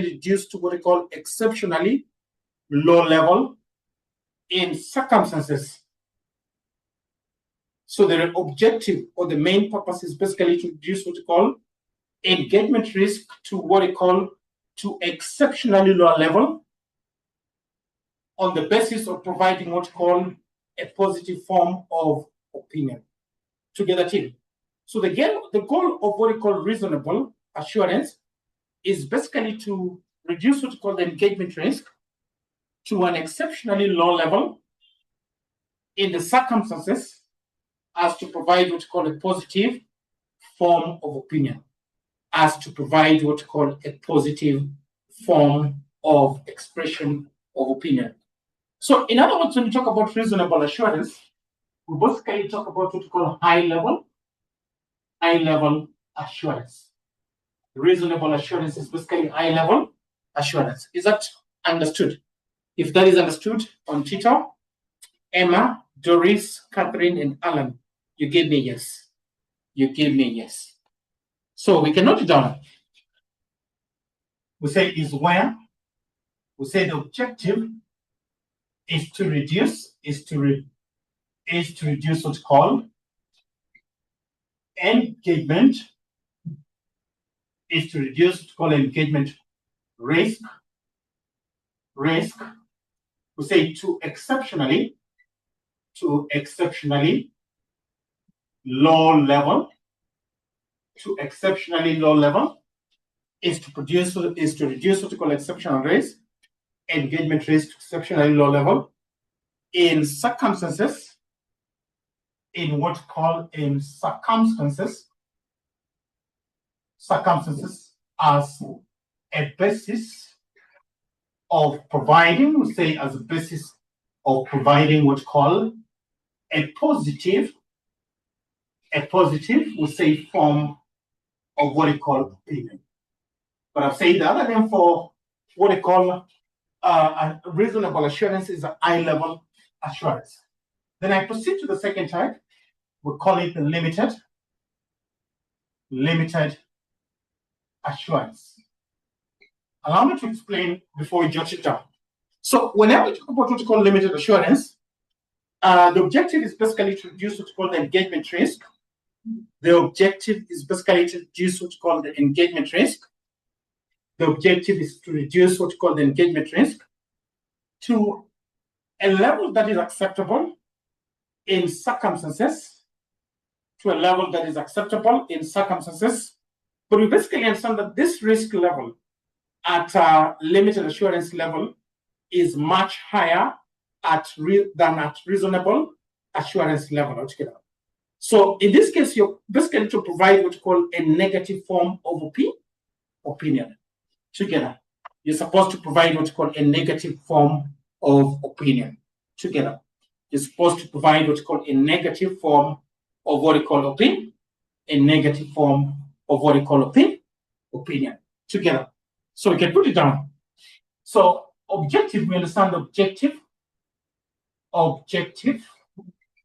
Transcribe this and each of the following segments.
reduced to what we call exceptionally low level in circumstances. So the objective or the main purpose is basically to reduce what we call engagement risk to what we call to exceptionally low level on the basis of providing what we call a positive form of opinion. Together, team. So the goal of what we call reasonable assurance is basically to reduce what we call the engagement risk to an exceptionally low level in the circumstances as to provide what we call a positive form of opinion, as to provide what we call a positive form of expression of opinion. So in other words, when we talk about reasonable assurance, we basically talk about what we call high level assurance. Reasonable assurance is basically high level assurance. Is that understood? If that is understood on Twitter, Emma, Doris, Catherine, and Alan, you gave me yes. You gave me yes. So we can note it down. We say is where. We say the objective is to reduce what's called engagement. Is to reduce what's called engagement risk. We say to exceptionally low level. To exceptionally low level is to reduce what we call exceptional risk, engagement risk to exceptionally low level in circumstances, in what call in circumstances as a basis of providing, we say as a basis of providing what call a positive, we say form of what we call opinion. But I've said the other name for what we call a reasonable assurance is a high-level assurance. Then I proceed to the second type. We call it the limited assurance. Allow me to explain before we jot it down. So whenever we talk about what we call limited assurance, the objective is basically to reduce what we call the engagement risk. The objective is basically to reduce what we call the engagement risk. The objective is to reduce what we call the engagement risk to a level that is acceptable in circumstances, but we basically understand that this risk level at a limited assurance level is much higher than at reasonable assurance level altogether. So in this case, you're basically to provide what you call a negative form of opinion. Together, you're supposed to provide what you call a negative form of opinion. Together, you're supposed to provide what you call a negative form of what you call opinion. A negative form of what you call opinion. Together, so we can put it down. So objective, we understand the objective. Objective,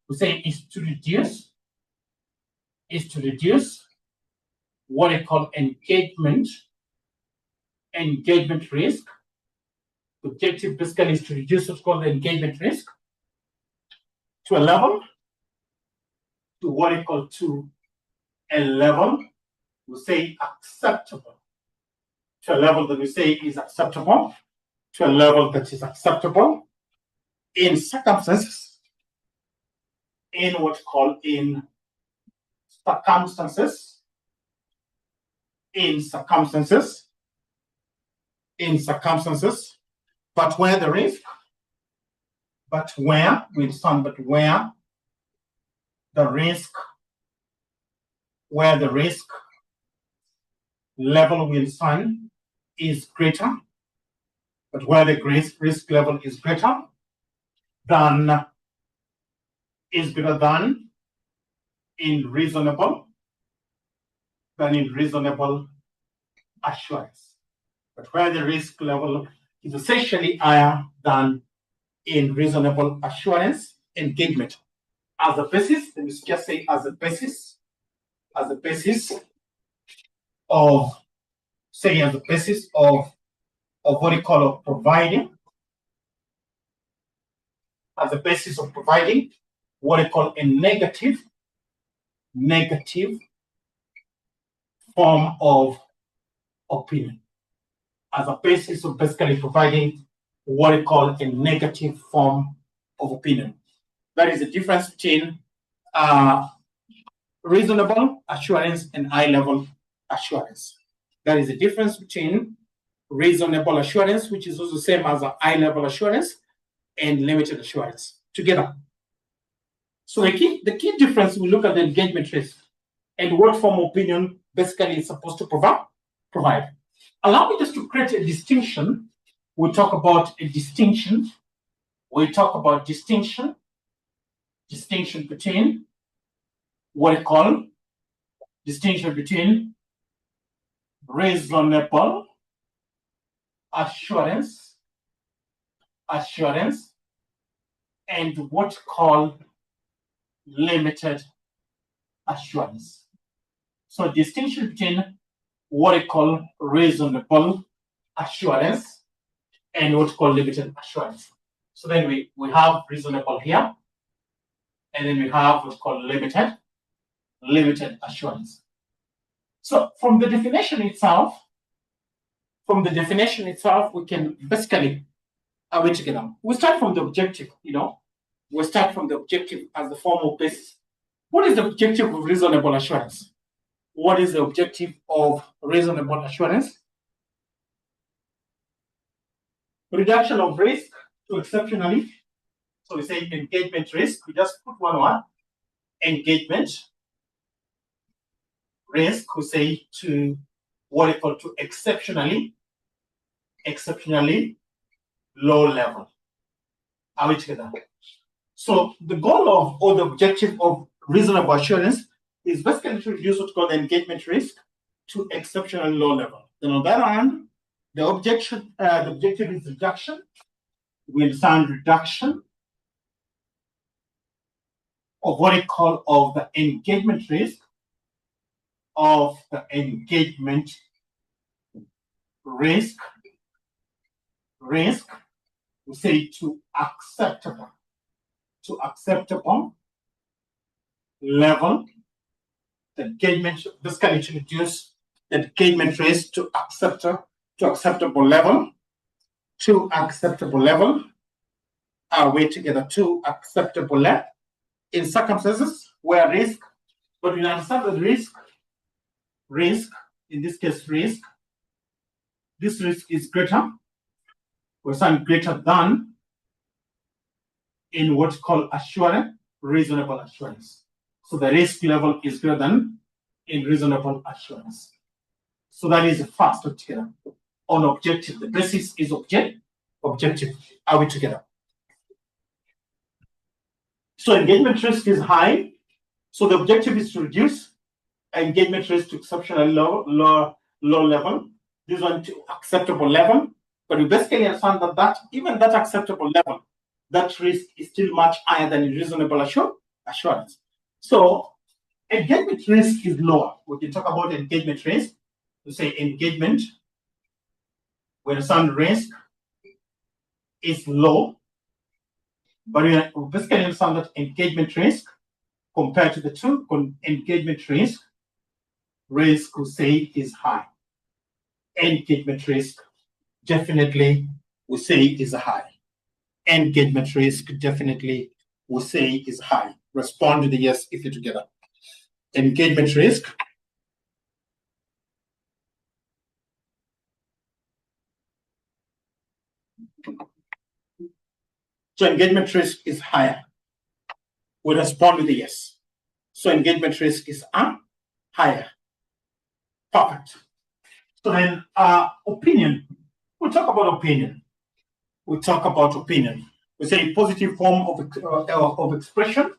we say is to reduce what I call engagement risk. The objective basically is to reduce what's called the engagement risk to a level, to what I call to a level, we say acceptable. To a level that we say is acceptable, to a level that is acceptable in circumstances, in what's called in circumstances, but where the risk, where the risk level we understand is greater, but where the risk level is greater than in reasonable assurance. But where the risk level is essentially higher than in reasonable assurance engagement. As a basis, let me just say as a basis of of what we call providing, as a basis of providing what we call a negative form of opinion, as a basis of basically providing what we call a negative form of opinion. That is the difference between reasonable assurance and high-level assurance. That is the difference between reasonable assurance, which is also the same as a high-level assurance, and limited assurance together. So the key difference, we look at the engagement risk and what form of opinion basically is supposed to provide. Allow me just to create a distinction. We talk about a distinction. We talk about distinction between what I call distinction between reasonable assurance and what call limited assurance. So distinction between what I call reasonable assurance and what call limited assurance. So then we have reasonable here, and then we have what's called limited assurance. So from the definition itself, we can basically wait together. We start from the objective, we start from the objective as the formal basis. What is the objective of reasonable assurance? What is the objective of reasonable assurance? Reduction of risk to exceptionally. So we say engagement risk. We just put one word. Engagement risk. We say to what we call to exceptionally low level. Are we together? So the goal of or the objective of reasonable assurance is basically to reduce what's called engagement risk to exceptionally low level. Then on that hand, the objective is reduction. We understand reduction of what we call of the engagement risk we say to acceptable level. The engagement basically to reduce the engagement risk to acceptable level. Way together to acceptable level in circumstances where risk, but we understand that risk in this case this risk is greater. We're saying greater than in what's called assurance, reasonable assurance. So the risk level is greater than in reasonable assurance. So that is the first together. On objective, the basis is objective. Are we together? So engagement risk is high. So the objective is to reduce engagement risk to exceptionally low level. This one to acceptable level. But we basically understand that even that acceptable level, that risk is still much higher than reasonable assurance. So engagement risk is lower. We can talk about engagement risk. We say engagement, we understand risk is low, but we basically understand that engagement risk compared to the two engagement risk we say is high. Engagement risk definitely we say is high. Engagement risk definitely we say is high. Respond to the yes if you're together. Engagement risk. So engagement risk is higher. We respond with the yes. So engagement risk is higher. Perfect. So then opinion. We'll talk about opinion. We say positive form of expression.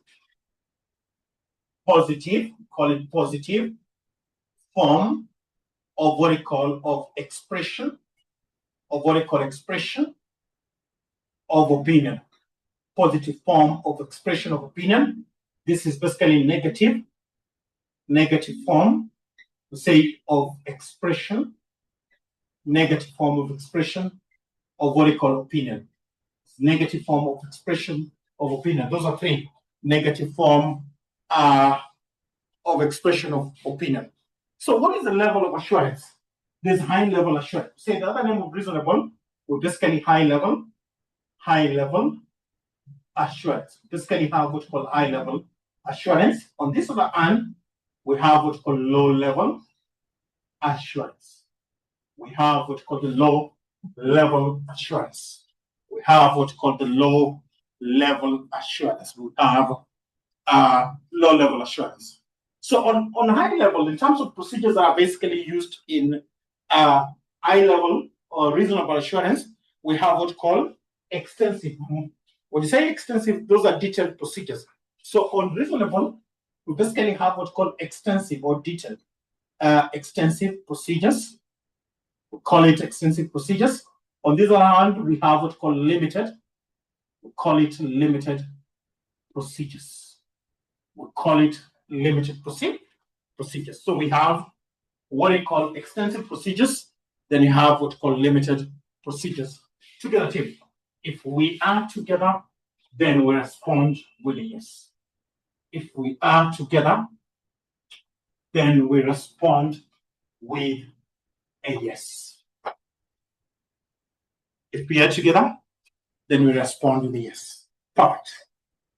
Positive, call it positive form of what we call of expression, of opinion. Positive form of expression of opinion. This is basically negative form, we say, of expression, negative form of expression of what we call opinion. Negative form of expression of opinion. Those are three negative form of expression of opinion. So what is the level of assurance? There's high level assurance. Say the other name of reasonable, we basically high level assurance. Basically have what we call high level assurance. On this other hand, we have what we call low level assurance. We have what we call the low level assurance. We have what we call the low level assurance. We have low level assurance. So on high level, in terms of procedures that are basically used in high level or reasonable assurance, we have what we call extensive. When you say extensive, those are detailed procedures. So on reasonable, we basically have what we call extensive or detailed extensive procedures. We call it extensive procedures. On the other hand, we have what we call limited. We call it limited procedures. We call it limited procedures. So we have what we call extensive procedures, then you have what we call limited procedures. Together, team. If we are together, then we respond with a yes. If we are together, then we respond with a yes. If we are together, then we respond with a yes. Perfect.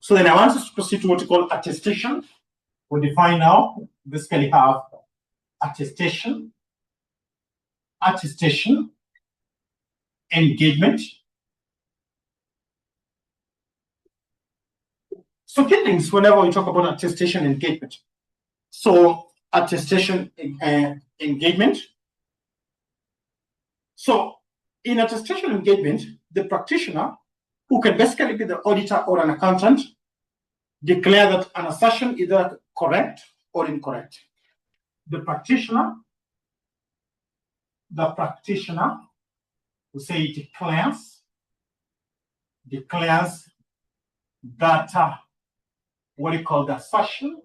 So then I want us to proceed to what we call attestation. We define now, basically have attestation, engagement. So key things whenever we talk about attestation engagement. So attestation engagement. So in attestation engagement, the practitioner, who can basically be the auditor or an accountant, declare that an assertion is either correct or incorrect. The practitioner we say declares that what we call the assertion,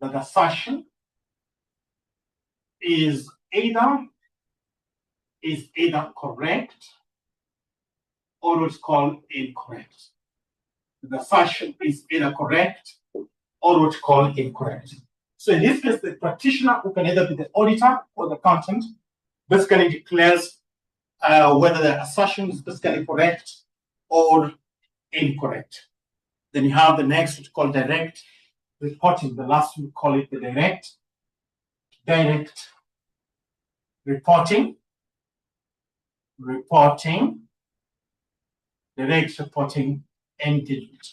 that assertion is either correct or what's called incorrect. The assertion is either correct or what's called incorrect. So in this case, the practitioner, who can either be the auditor or the accountant, basically declares whether the assertion is basically correct or incorrect. Then you have the next, which is called direct reporting. The last we call it the direct reporting, direct reporting engagement.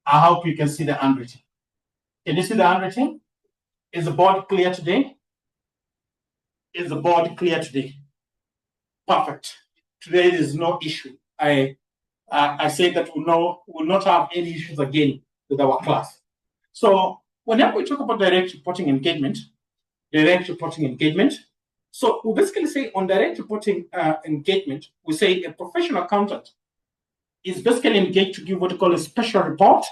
I hope you can see the handwriting. Can you see the handwriting? Is the board clear today? Is the board clear today? Perfect. Today there is no issue. I say that we'll not have any issues again with our class. So whenever we talk about direct reporting engagement, so we basically say on direct reporting engagement, we say a professional accountant is basically engaged to give what we call a special report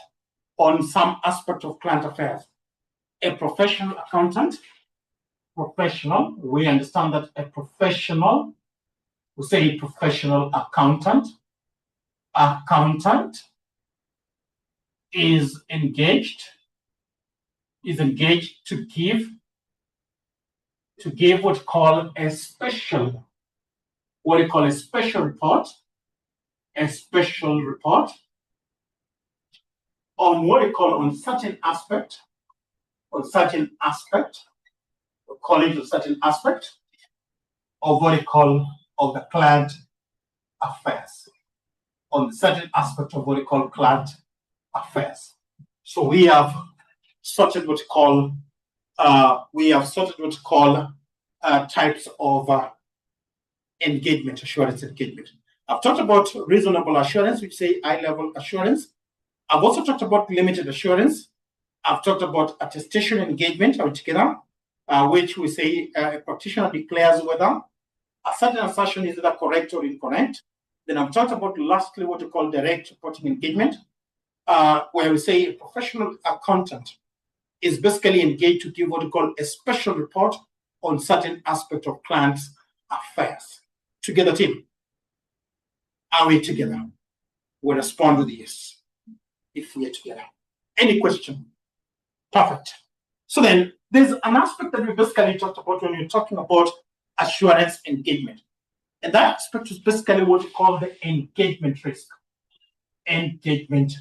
on some aspect of client affairs. A professional accountant, we understand that a professional, we say a professional accountant is engaged to give what we call a special report on what we call on certain aspect, we call it a certain aspect of what we call of the client affairs, on certain aspect of what we call client affairs. So we have sorted what we call types of engagement, assurance engagement. I've talked about reasonable assurance, which say high-level assurance. I've also talked about limited assurance. I've talked about attestation engagement altogether, which we say a practitioner declares whether a certain assertion is either correct or incorrect. Then I've talked about lastly what we call direct reporting engagement, where we say a professional accountant is basically engaged to give what we call a special report on certain aspect of clients' affairs. Together, team. Are we together? We'll respond with yes if we're together. Any question? Perfect. So then there's an aspect that we basically talked about when you're talking about assurance engagement. And that aspect is basically what we call the engagement risk. Engagement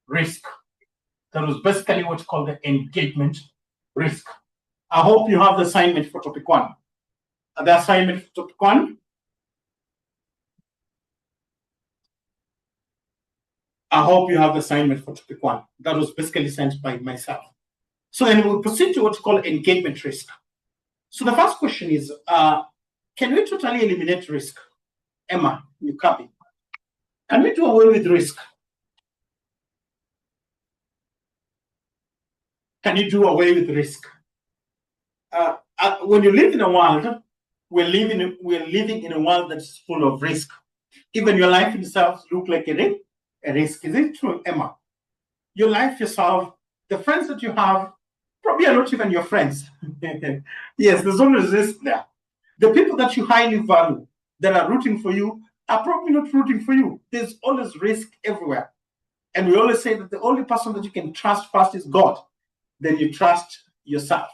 risk. That was basically what we call the engagement risk. I hope you have the assignment for topic 1. The assignment for topic 1. I hope you have the assignment for topic 1. That was basically sent by myself. So then we'll proceed to what we call engagement risk. So the first question is, can we totally eliminate risk? Emma, you copy. Can we do away with risk? Can you do away with risk? When you live in a world, we're living in a world that's full of risk. Even your life itself looks like a risk. Is it true, Emma? Your life yourself, the friends that you have, probably are not even your friends. Yes, there's always risk there. The people that you highly value that are rooting for you are probably not rooting for you. There's always risk everywhere. And we always say that the only person that you can trust first is God. Then you trust yourself.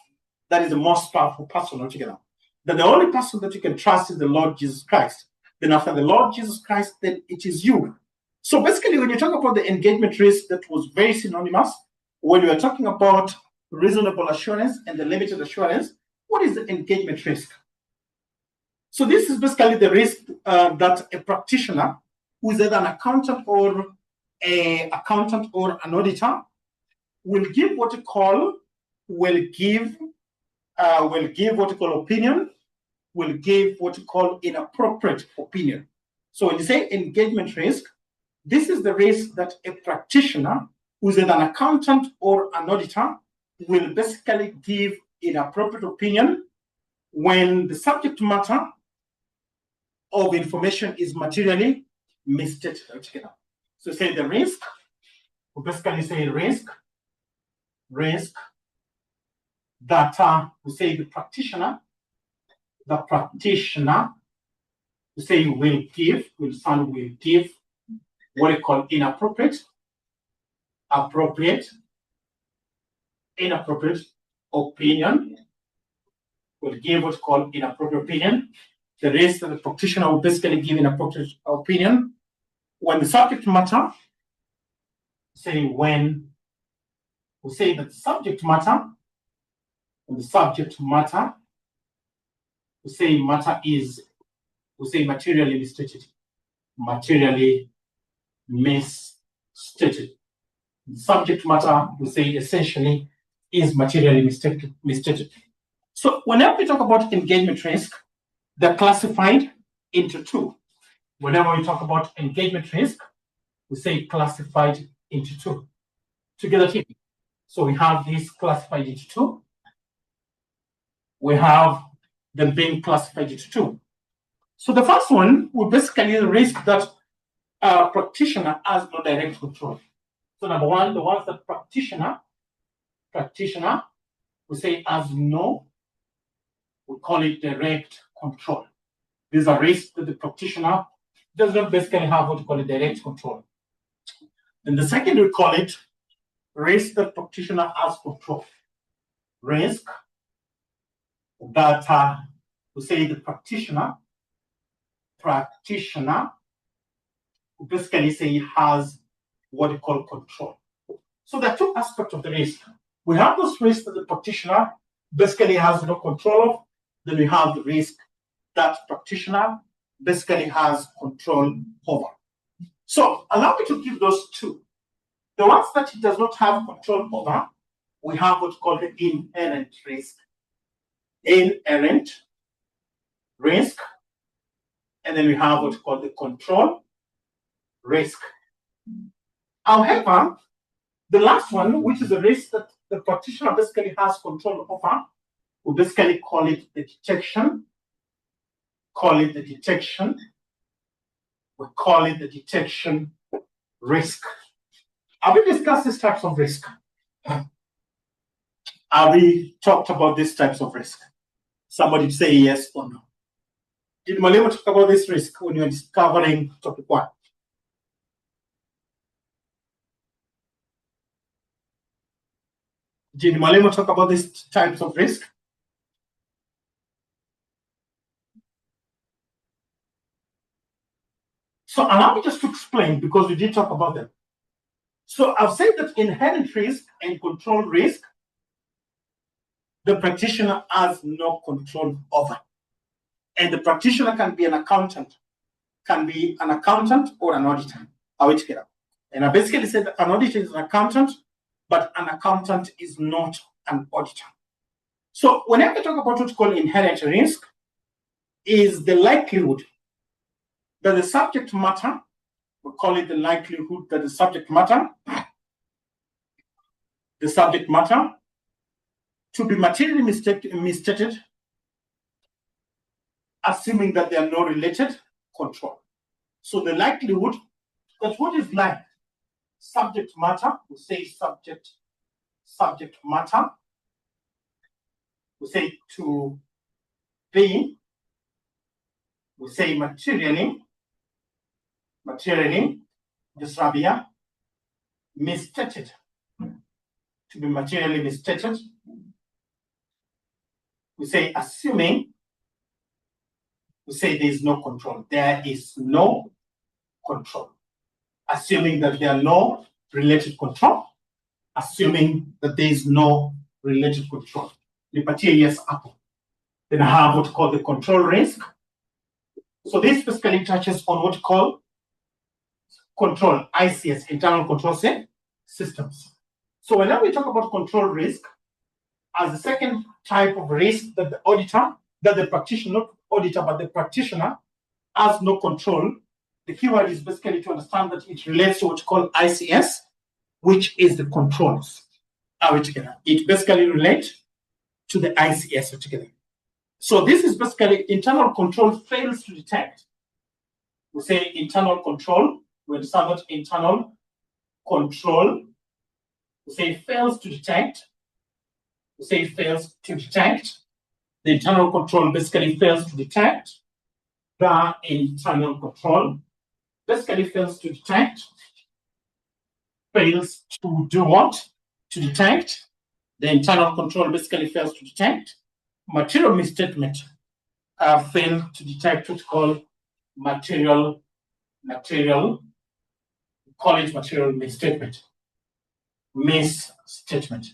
That is the most powerful person altogether. Then the only person that you can trust is the Lord Jesus Christ. Then after the Lord Jesus Christ, then it is you. So basically, when you talk about the engagement risk, that was very synonymous. When we are talking about reasonable assurance and the limited assurance, what is the engagement risk? So this is basically the risk that a practitioner, who is either an accountant or an auditor, will give what you call opinion, will give what you call inappropriate opinion. So when you say engagement risk, this is the risk that a practitioner, who is either an accountant or an auditor, will basically give inappropriate opinion when the subject matter of information is materially misstated altogether. So say the risk, we basically say risk that we say the practitioner, we say will give what we call inappropriate opinion, will give what's called inappropriate opinion. The risk that the practitioner will basically give inappropriate opinion when the subject matter, when the subject matter is materially misstated. The subject matter, we say, essentially is materially misstated. So whenever we talk about engagement risk, they're classified into two. Whenever we talk about engagement risk, we say classified into two. Together, team. So we have this classified into two. We have them being classified into two. So the first one will basically risk that a practitioner has no direct control. So number one, the ones that practitioner, we say has no, we call it direct control. These are risks that the practitioner does not basically have what we call a direct control. Then the second, we call it risk that practitioner has control. Risk that we say the practitioner who basically say has what we call control. So there are two aspects of the risk. We have those risks that the practitioner basically has no control of. Then we have the risk that practitioner basically has control over. So allow me to give those two. The ones that it does not have control over, we have what's called the inherent risk. Inherent risk. And then we have what's called the control risk. However, the last one, which is the risk that the practitioner basically has control over, we basically call it the detection. We call it the detection risk. Have we discussed these types of risk? Have we talked about these types of risk? Somebody say yes or no. Did Malema talk about this risk when you are discovering topic 1? Did Malema talk about these types of risk? So allow me just to explain, because we did talk about them. So I've said that inherent risk and control risk, the practitioner has no control over. And the practitioner can be an accountant, or an auditor. Are we together? And I basically said that an auditor is an accountant, but an accountant is not an auditor. So whenever I talk about what we call inherent risk, is the likelihood that the subject matter, we call it the likelihood that the subject matter to be materially misstated, assuming that there are no related control. So the likelihood that what is like subject matter, we say subject matter, we say to be, we say materially, just rabia, misstated, to be materially misstated. We say assuming, we say there is no control. There is no control. Assuming that there are no related control. Assuming that there is no related control. Yes, apple. Then I have what we call the control risk. So this basically touches on what we call control, ICS, internal control systems. So whenever we talk about control risk, as the second type of risk that the auditor, that the practitioner, not auditor, but the practitioner has no control, the keyword is basically to understand that it relates to what we call ICS, which is the controls. Are we together? It basically relates to the ICS together. So this is basically internal control fails to detect. We say internal control, we understand that internal control, we say fails to detect. We say it fails to detect. The internal control basically fails to detect. The internal control basically fails to detect. Fails to do what? To detect. The internal control basically fails to detect. Material misstatement fail to detect what's called material, call it material misstatement. Misstatement.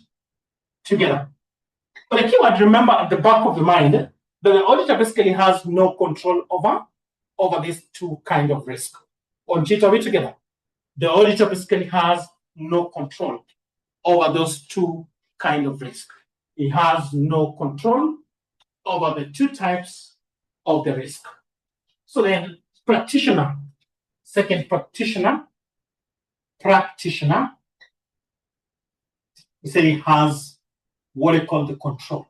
Together. But the keyword, remember at the back of the mind, that the auditor basically has no control over these two kinds of risk. On it, are we together? The auditor basically has no control over those two kinds of risk. He has no control over the two types of the risk. So then practitioner, second practitioner, we say he has what they call the control.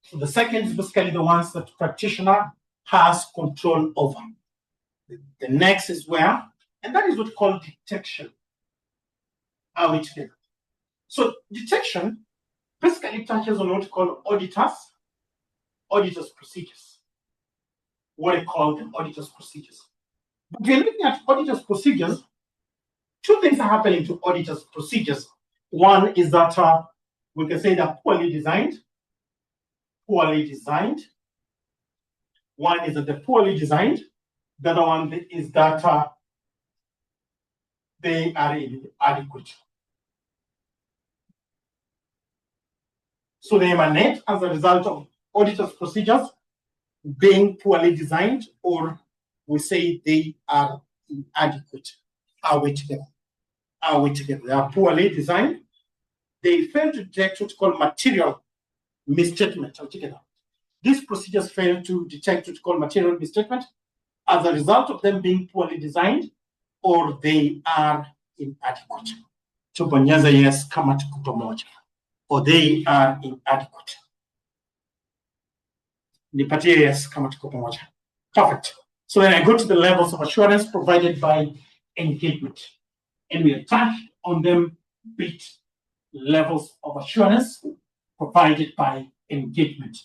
So the second is basically the ones that practitioner has control over. The next is where, and that is what we call detection. Are we together? So detection basically touches on what we call auditors procedures. What they call the auditors procedures. But we're looking at auditors procedures. Two things are happening to auditors procedures. One is that we can say they're poorly designed. One is that they're poorly designed. The other one is that they are inadequate. So they emanate as a result of auditors procedures being poorly designed, or we say they are inadequate. Are we together? Are we together? They are poorly designed. They fail to detect what's called material misstatement. Are we together? These procedures fail to detect what's called material misstatement as a result of them being poorly designed, or they are inadequate. Tubonyeza yes kama tuko pamoja. Or they are inadequate. Nipatie yes kama tuko pamoja. Perfect. So then I go to the levels of assurance provided by engagement. And we attach on them bit levels of assurance provided by engagement.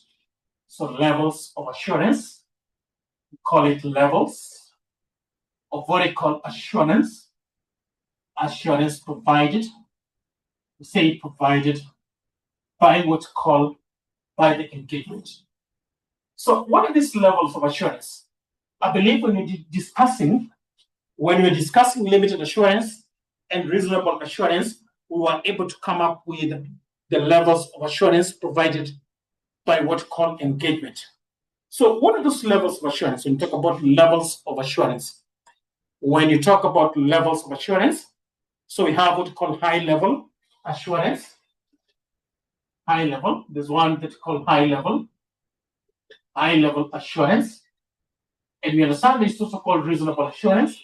So levels of assurance We call it levels of what I call assurance. Assurance provided. We say provided by what's called by the engagement. So what are these levels of assurance? I believe when we're discussing limited assurance and reasonable assurance, we were able to come up with the levels of assurance provided by what's called engagement. So what are those levels of assurance? When you talk about levels of assurance, so we have what we call high level assurance. High level, there's one that's called high level assurance. And we understand it's also called reasonable assurance.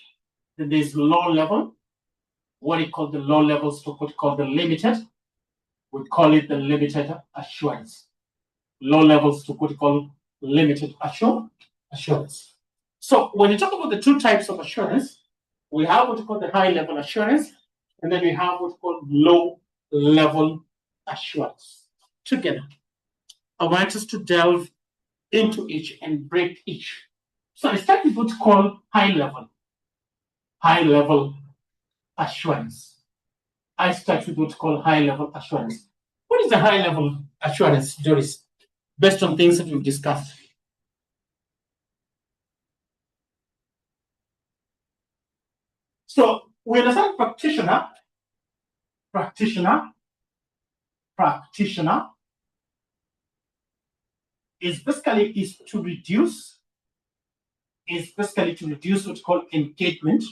Then there's low level, what we call the low levels to what we call the limited. We call it the limited assurance. Low levels to what we call limited assurance. So when you talk about the two types of assurance, we have what we call the high level assurance, and then we have what we call low level assurance. Together, I want us to delve into each and break each. So I start with what's called high level assurance. I start with what's called high level assurance. What is a high level assurance, Doris, based on things that we've discussed? So we understand practitioner is basically to reduce what's called engagement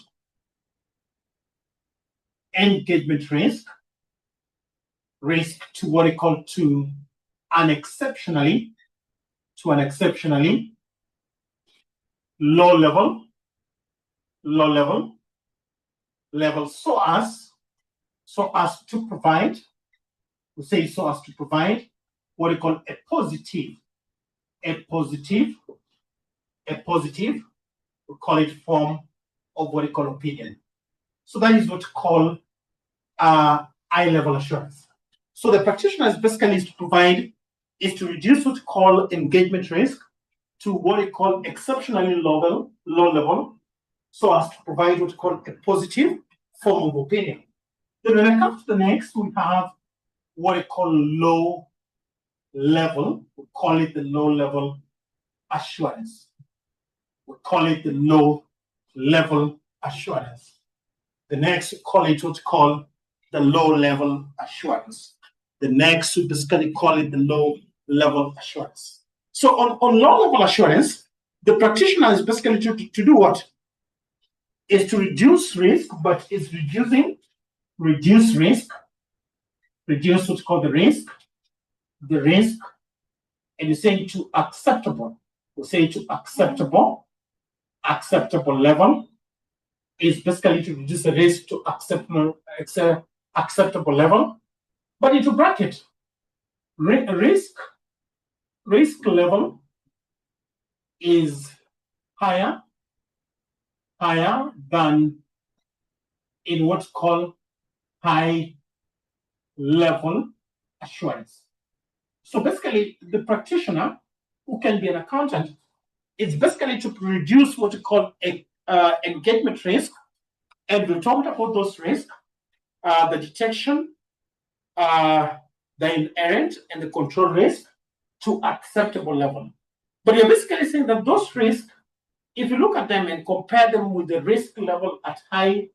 risk to what we call to an exceptionally low level so as to provide what we call a positive, we call it form of what we call opinion. So that is what we call high level assurance. So the practitioner is basically to reduce what we call engagement risk to what we call exceptionally low level, so as to provide what we call a positive form of opinion. Then when it comes to the next, we have what we call low level. We call it the low level assurance. The next, we call it what we call the low level assurance. The next, we basically call it the low level assurance. So on low level assurance, the practitioner is basically to do what? Is to reduce risk, but is reduce what's called the risk, and you say to acceptable. We say to acceptable level is basically to reduce the risk to acceptable level. But into bracket, risk level is higher than in what's called high level assurance. So basically, the practitioner, who can be an accountant, is basically to reduce what we call engagement risk. And we talked about those risks, the detection, the inherent, and the control risk to acceptable level. But you're basically saying that those risks, if you look at them and compare them with the risk level at high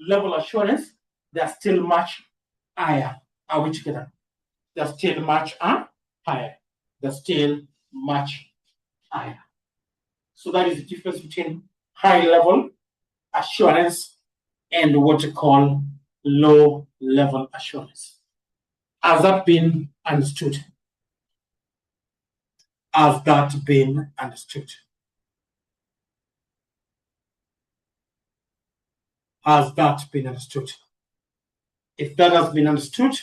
level assurance, they're still much higher. Are we together? They're still much higher. They're still much higher. So that is the difference between high level assurance and what we call low level assurance. Has that been understood? Has that been understood? Has that been understood? If that has been understood,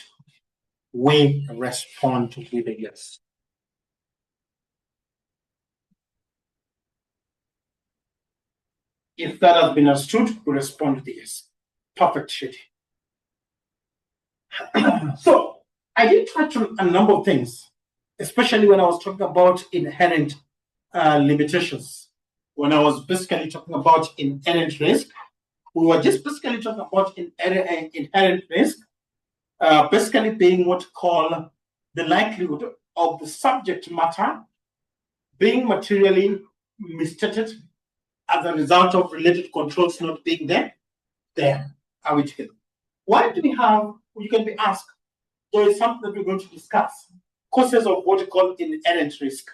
we respond with a yes. If that has been understood, we respond with a yes. Perfect, Shady. So I did touch on a number of things, especially when I was talking about inherent limitations. when I was basically talking about inherent risk. We were just basically talking about inherent risk, basically being what we call the likelihood of the subject matter being materially misstated as a result of related controls not being there. Are we together? Why do we have, you can be asked, there is something that we're going to discuss, causes of what we call inherent risk.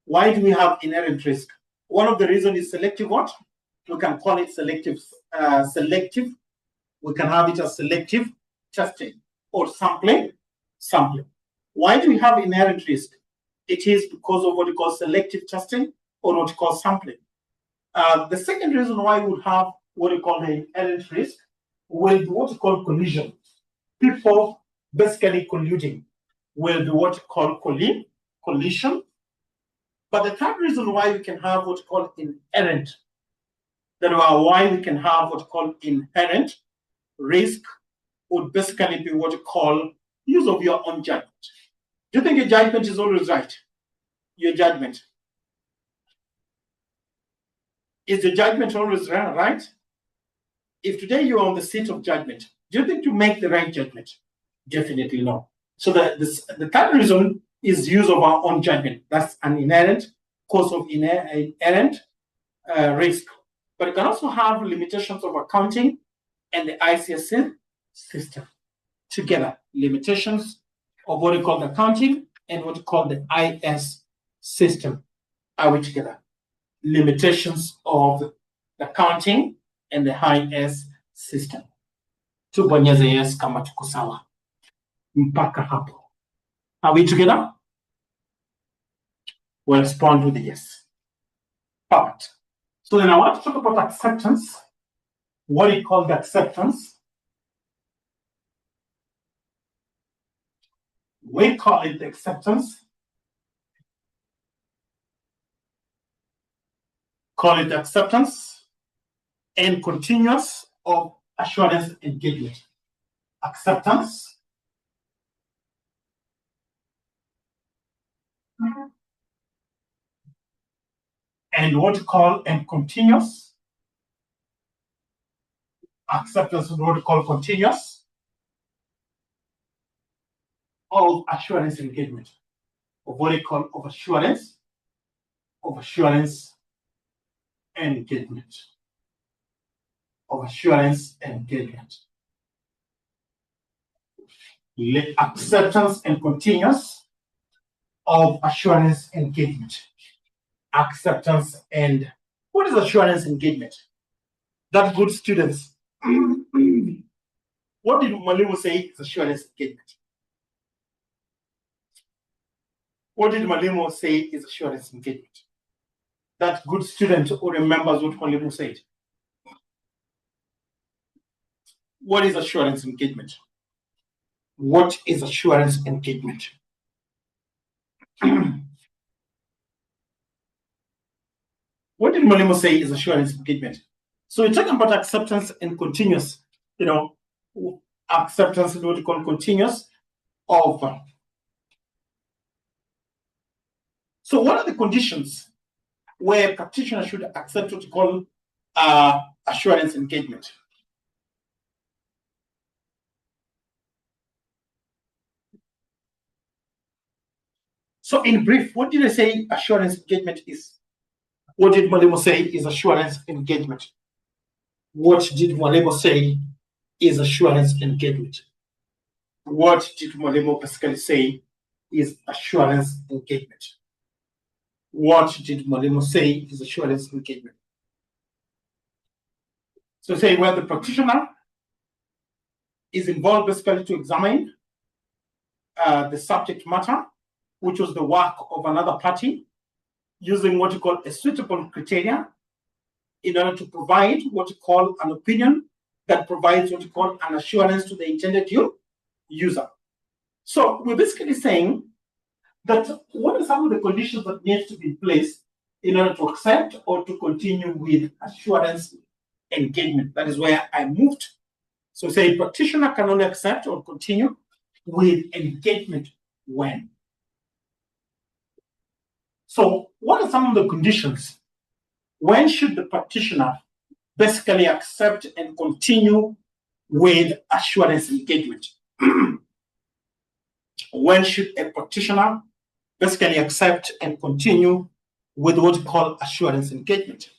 Why do we have inherent risk? One of the reasons is selective what? We can call it selective. We can have it as selective testing or sampling. Why do we have inherent risk? It is because of what we call selective testing or what we call sampling. The second reason why we would have what we call the inherent risk will be what we call collision. People basically colluding will be what we call collision. But the third reason why we can have what we call inherent, why we can have what we call inherent risk would basically be what we call use of your own judgment. Do you think your judgment is always right? Your judgment. Is the judgment always right? If today you are on the seat of judgment, do you think you make the right judgment? Definitely no. So the third reason is use of our own judgment. That's an inherent cause of inherent risk. But it can also have limitations of accounting and the ICS system together. Limitations of what we call the accounting and what we call the IS system. Are we together? Limitations of the accounting and the IS system. Tubonyeze yes kama tuko sawa. Mpaka hapo. Are we together? We'll respond with a yes. Perfect. So then I want to talk about acceptance. What do you call the acceptance? We call it the acceptance. Call it acceptance and continuous of assurance engagement. Acceptance and what we call and continuous. Acceptance is what we call continuous of assurance engagement. Of what we call of assurance engagement. Of assurance engagement. Acceptance and continuous of assurance engagement. Acceptance and what is assurance engagement? That good students. What did Mwalimu say is assurance engagement? What did Mwalimu say is assurance engagement? That good student who remembers what Mwalimu said. What is assurance engagement? What is assurance engagement? What did Mwalimu say is assurance engagement? So we're talking about acceptance and continuous, acceptance is what we call continuous of. So what are the conditions where a practitioner should accept what we call assurance engagement? So in brief, what did I say assurance engagement is? What did Mwalimu say is assurance engagement? What did Mwalimu say is assurance engagement? What did Mwalimu basically say is assurance engagement? What did Mwalimu say is assurance engagement? So say where the practitioner is involved basically to examine the subject matter, which was the work of another party, using what you call a suitable criteria in order to provide what you call an opinion that provides what you call an assurance to the intended user. So we're basically saying that what are some of the conditions that need to be in place in order to accept or to continue with assurance engagement. That is where I moved. So say practitioner can only accept or continue with engagement when. So what are some of the conditions when should the practitioner basically accept and continue with assurance engagement? When should a practitioner basically accept and continue with what we call assurance engagement?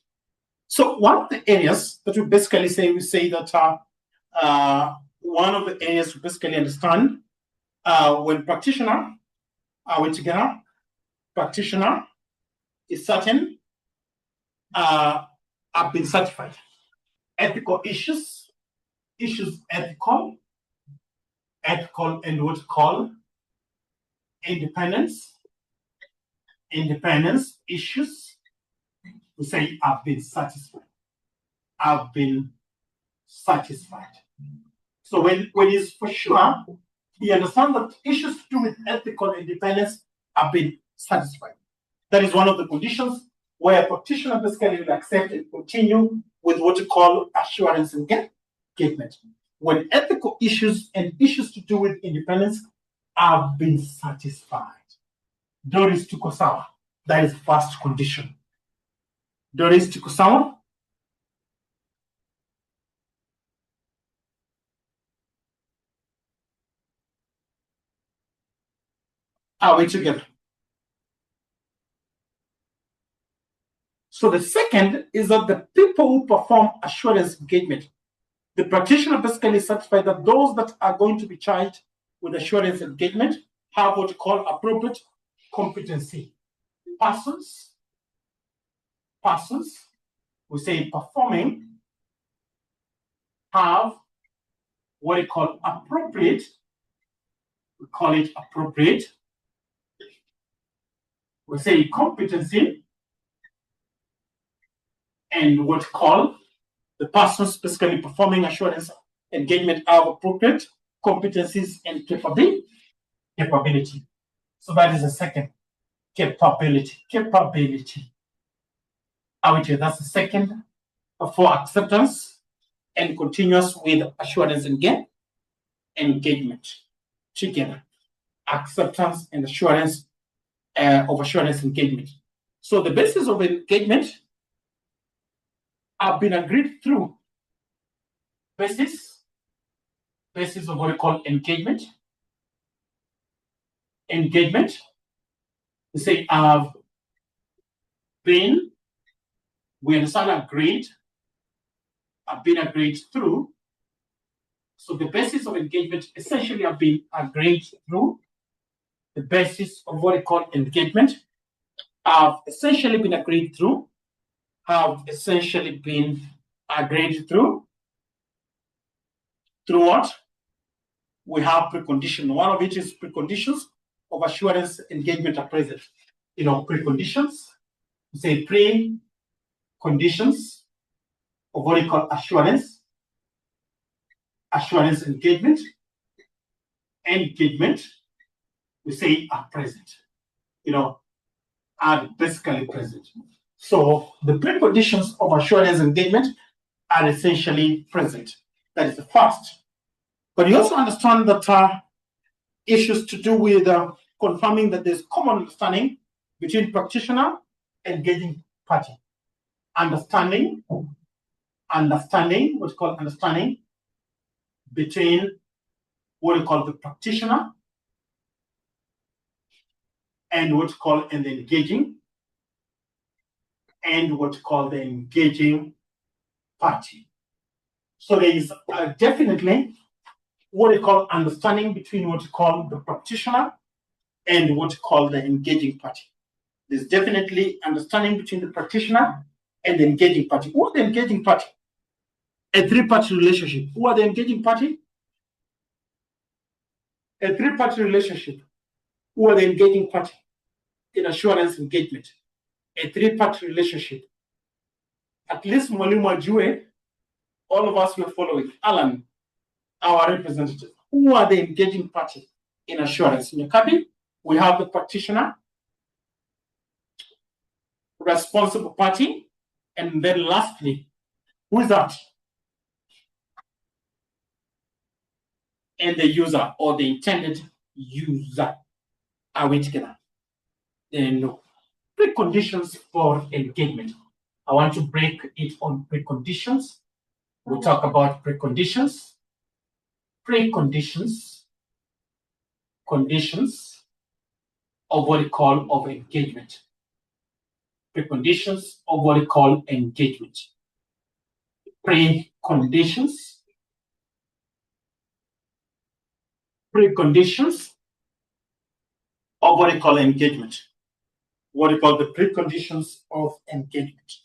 So one of the areas that we basically say, that one of the areas we basically understand when practitioner are together, practitioner is certain have been certified. Ethical issues, ethical, and what we call independence issues, we say have been satisfied. So when it's for sure, we understand that issues to do with ethical independence have been satisfied. That is one of the conditions where a practitioner basically will accept and continue with what we call assurance engagement. When ethical issues and issues to do with independence have been satisfied. Doris Tukosawa, that is the first condition. Doris Tukosawa. Are we together? So the second is that the people who perform assurance engagement, the practitioner basically certified that those that are going to be charged with assurance engagement have what we call appropriate competency. Persons, we say performing, have what we call appropriate, we call it appropriate, we say competency, and what we call the persons basically performing assurance engagement have appropriate competencies and capability. So that is the second, capability. That's the second for acceptance and continuous with assurance engagement together. Acceptance and assurance of assurance engagement. So the basis of engagement have been agreed through basis of what we call engagement. We say have been, we understand agreed, have been agreed through. So the basis of engagement essentially have been agreed through. The basis of what we call engagement have essentially been agreed through. Through what? We have precondition. One of it is preconditions of assurance engagement are present. Preconditions, we say pre-conditions of what we call assurance engagement, we say are present, are basically present. So the preconditions of assurance engagement are essentially present. That is the first. But you also understand that issues to do with confirming that there's common understanding between practitioner and engaging party. Understanding, what's called understanding between what we call the practitioner and what's called the engaging, and what's called the engaging party. So there is definitely what we call understanding between what we call the practitioner and what we call the engaging party. There's definitely understanding between the practitioner and the engaging party. Who are the engaging party? A three-party relationship. Who are the engaging party? A three-party relationship. Who are the engaging party in assurance engagement? A three-party relationship. At least Mwalimu Ajue, all of us were following. Alan, our representative. Who are the engaging party in assurance? In Yakabi, we have the practitioner, responsible party, and then lastly, who is that? And the user or the intended user. Are we together? And preconditions for engagement. I want to break it on preconditions. We talk about preconditions, conditions of what we call of engagement. Preconditions of what we call engagement. Preconditions of what we call engagement. What we call the preconditions of engagement.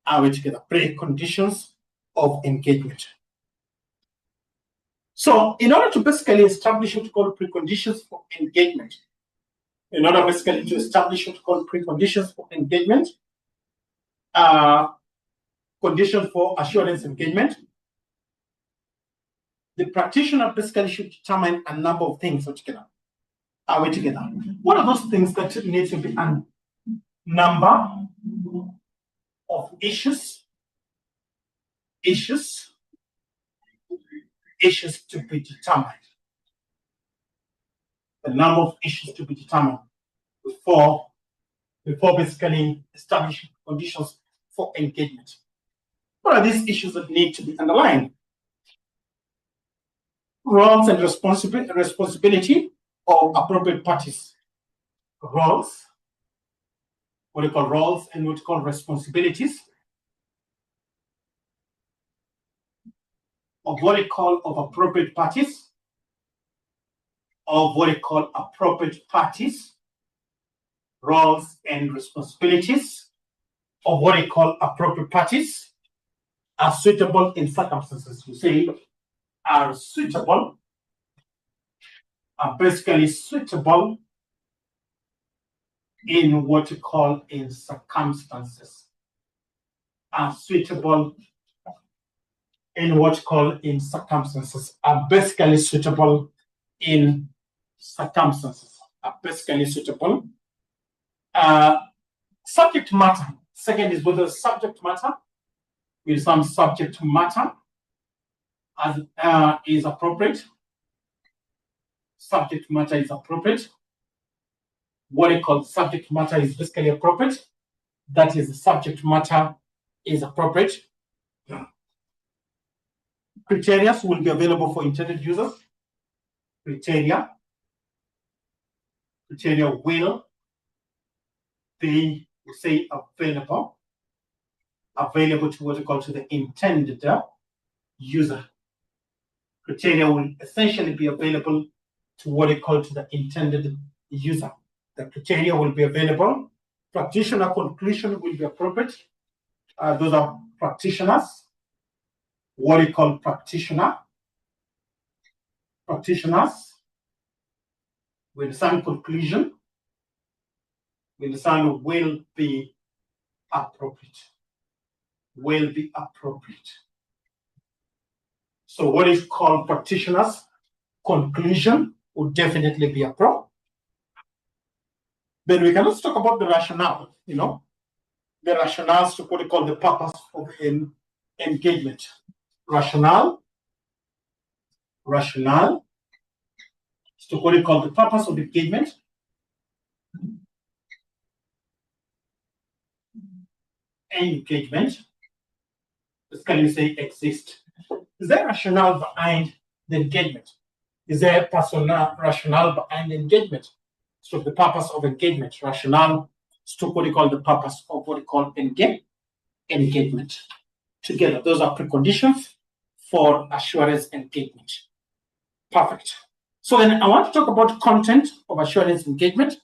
Are we together? Preconditions of engagement. So in order to basically establish what we call preconditions for engagement, conditions for assurance engagement, the practitioner basically should determine a number of things altogether. Are we together? What are those things that need to be a number of issues to be determined? The number of issues to be determined before basically establishing conditions for engagement. What are these issues that need to be underlined? Roles and responsibility of appropriate parties. Roles, what we call roles, and what we call responsibilities of what we call of appropriate parties, roles and responsibilities of what we call appropriate parties are suitable in circumstances. We say are suitable, are basically suitable in what we call in circumstances. Are suitable in what we call in circumstances. Are basically suitable in circumstances. Are basically suitable. Subject matter. Second is whether subject matter with some subject matter as is appropriate. Subject matter is appropriate. What we call subject matter is basically appropriate. That is, the subject matter is appropriate. Criteria will be available for intended users. Criteria will be, we say, available to what we call to the intended user. Criteria will essentially be available to what we call to the intended user. The criteria will be available. Practitioner conclusion will be appropriate. Those are practitioners. What we call practitioners with some conclusion, with some will be appropriate. So what is called practitioners conclusion would definitely be appropriate. Then we can also talk about the rationale, the rationales to what we call the purpose of engagement. Rationale to what we call the purpose of engagement. Engagement. This can you say exist? Is there rationale behind the engagement? Is there a personal rationale behind engagement? So the purpose of engagement, rationale, to what we call the purpose of what we call engagement. Together, those are preconditions for assurance engagement. Perfect. So then I want to talk about content of assurance engagement,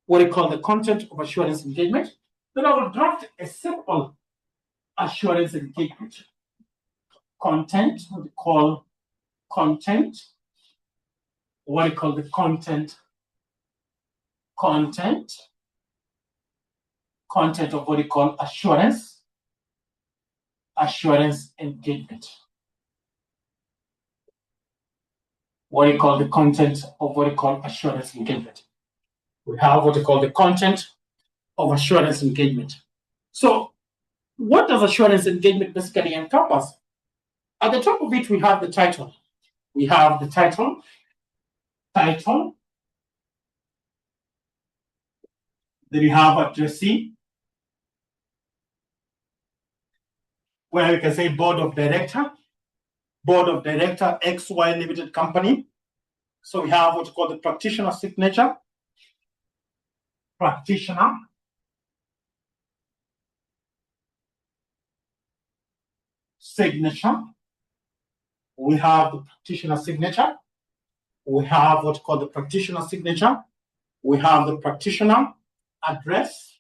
what we call the content of assurance engagement. Then I will draft a simple assurance engagement. Content, what we call content, what we call the content of what we call assurance engagement. What we call the content of what we call assurance engagement. We have what we call the content of assurance engagement. So what does assurance engagement basically encompass? At the top of it, we have the title. We have the title. Then we have addressee. where you can say board of director XY Limited Company. So we have what you call the practitioner signature. Practitioner signature. We have the practitioner signature. We have what you call the practitioner signature. We have the practitioner address.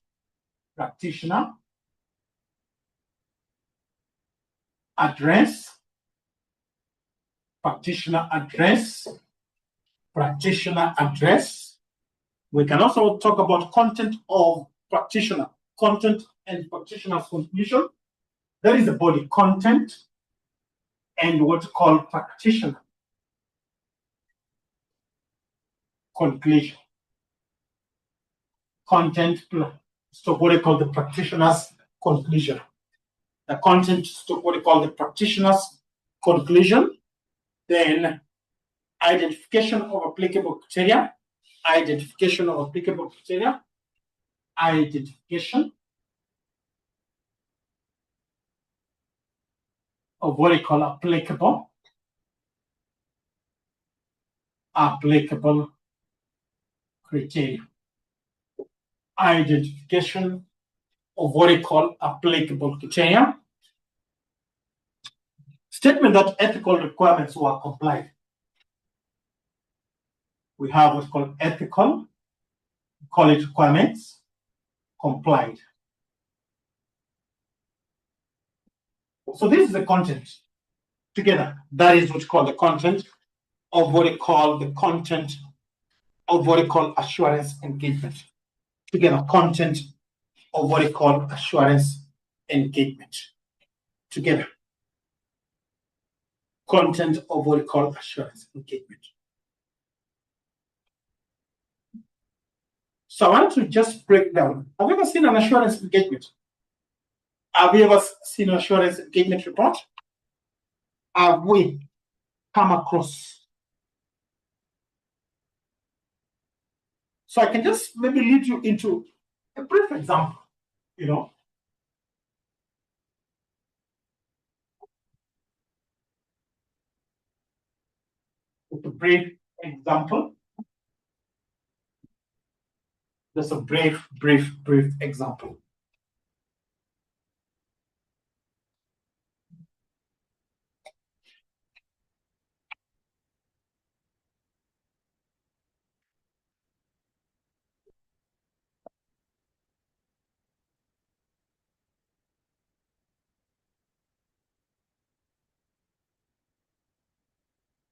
Practitioner address. Practitioner address. Practitioner address. We can also talk about content of practitioner. Content and practitioner's conclusion. That is the body content and what you call practitioner conclusion. Content to what you call the practitioner's conclusion. The content to what you call the practitioner's conclusion. Then identification of applicable criteria. Identification of applicable criteria. Identification of what you call applicable criteria. Identification of what you call applicable criteria. Statement that ethical requirements were complied. We have what's called ethical, call it requirements, complied. So this is the content together. That is what you call the content of what you call the content of what you call assurance engagement. Together, content of what you call assurance engagement. Together, content of what you call assurance engagement. So I want to just break down. Have you ever seen an assurance engagement? Have you ever seen an assurance engagement report? Have we come across? So I can just maybe lead you into a brief example, With a brief example. Just a brief example.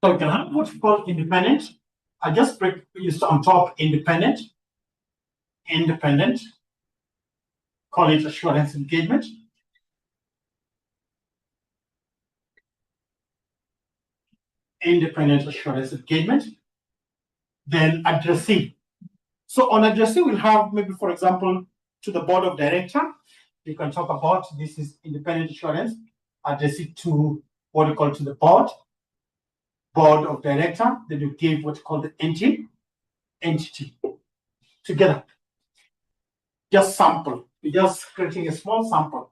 So you can have what's called independent. I just break used on top independent. Independent. Call it assurance engagement. Independent assurance engagement. Then addressee. So on addressee, we'll have maybe, for example, to the board of director. You can talk about this is independent assurance. Addressee to what you call to the board of director. Then you give what you call the entity together. Just sample. We're just creating a small sample.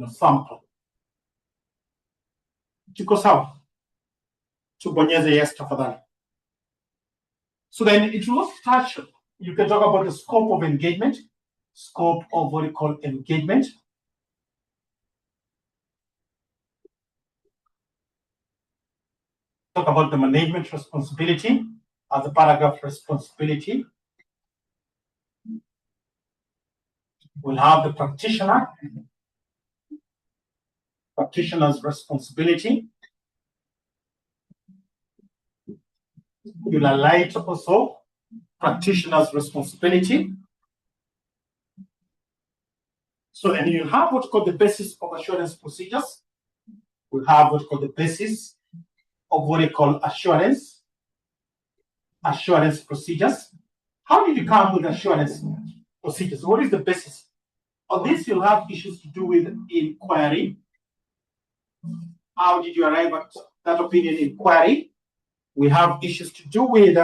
Sample. Tuko sawa? Tubonyeze yes tafadhali. So then it will touch. You can talk about the scope of engagement. Scope of what you call engagement. Talk about the management responsibility as a paragraph responsibility. We'll have the practitioner's responsibility. You'll highlight also practitioner's responsibility. So then you have what's called the basis of assurance procedures. We'll have what's called the basis of what they call assurance procedures. How did you come with assurance procedures? What is the basis? On this, you'll have issues to do with inquiry. How did you arrive at that opinion inquiry? We have issues to do with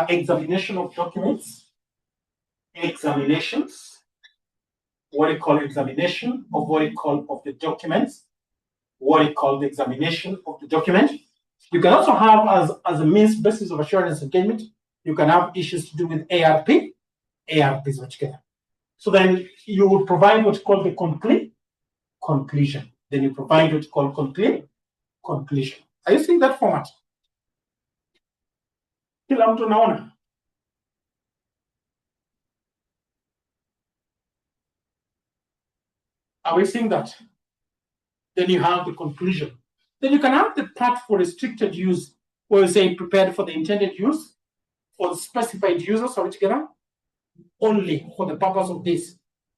examination of documents, examinations. what you call examination of what you call of the documents, what you call the examination of the document. You can also have as a means basis of assurance engagement, you can have issues to do with ARPs altogether. So then you would provide what's called the conclusion. Then you provide what's called conclusion. Are you seeing that format? Kila mtu naona? Are we seeing that? Then you have the conclusion. Then you can have the part for restricted use, where you say prepared for the intended use, for the specified users altogether, only for the purpose of this.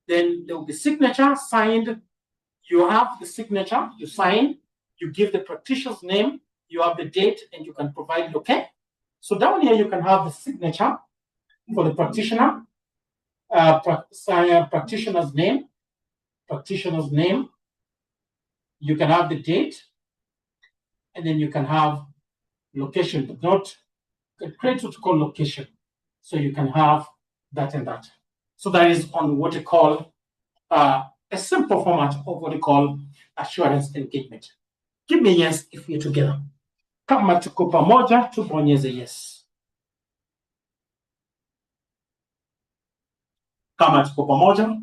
Then there will be signature signed. You have the signature, you sign, you give the practitioner's name, you have the date, and you can provide it, okay? So down here, you can have the signature for the practitioner, practitioner's name, you can have the date, and then you can have location, but not create what you call location. So you can have that and that. So that is on what you call a simple format of what you call assurance engagement. Give me yes if we're together. Kama tuko pamoja, tubonyeze yes. Kama tuko pamoja,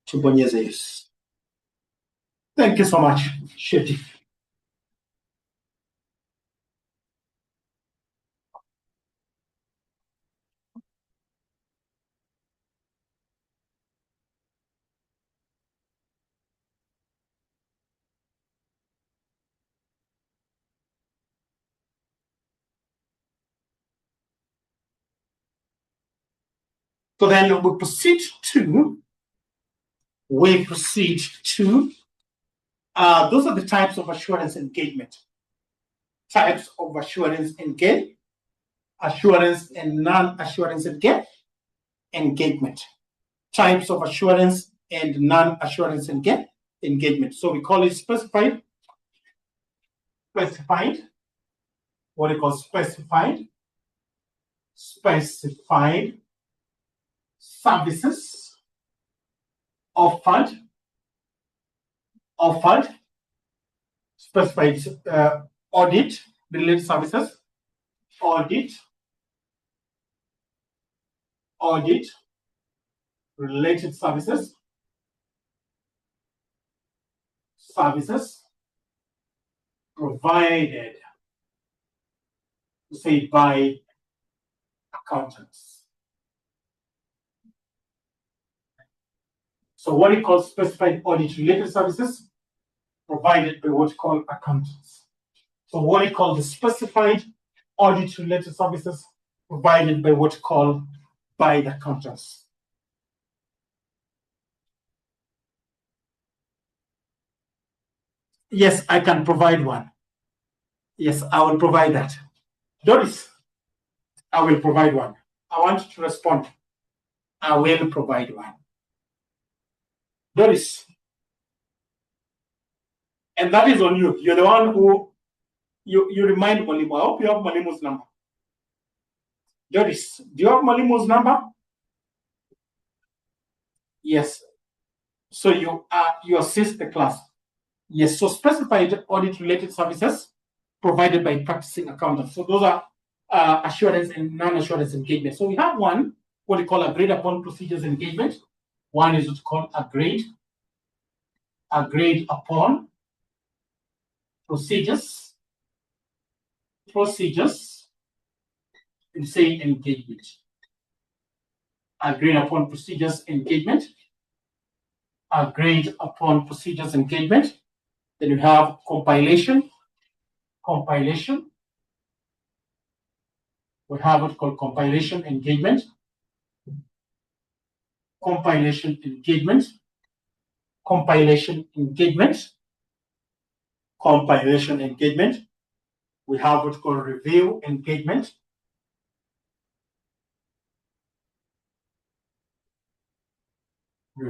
tubonyeze yes. Thank you so much, Sheti. So then we proceed to, those are the types of assurance engagement. Types of assurance engagement, assurance and non-assurance engagement. Types of assurance and non-assurance engagement. So we call it specified, what do you call specified services offered, specified audit related services, audit related services provided, say, by accountants. So what you call specified audit related services provided by what you call accountants. So what you call the specified audit related services provided by what you call by the accountants. Yes, I can provide one. Yes, I will provide that. Doris, I will provide one. I want you to respond. I will provide one. Doris. And that is on you. You're the one who, you remind Malimu. I hope you have Malimu's number. Doris, do you have Malimu's number? Yes. So you assist the class. Yes, so specified audit-related services provided by practicing accountants. So those are assurance and non-assurance engagement. So we have one, what we call agreed upon procedures engagement. One is what's called agreed upon procedures, and say engagement. Agreed upon procedures engagement. Agreed upon procedures engagement. Then you have compilation. We have what's called compilation engagement. Compilation engagement. We have what's called review engagement. We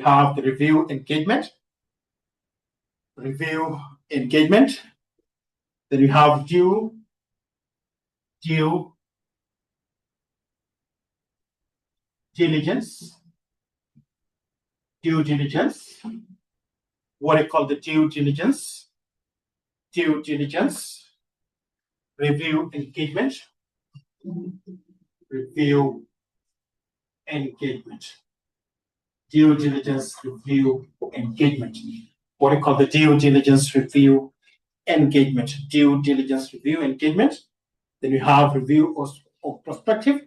have the review engagement. Then you have due diligence, what I call the due diligence, review engagement, due diligence, review engagement. What I call the due diligence, review engagement, Then we have review of prospective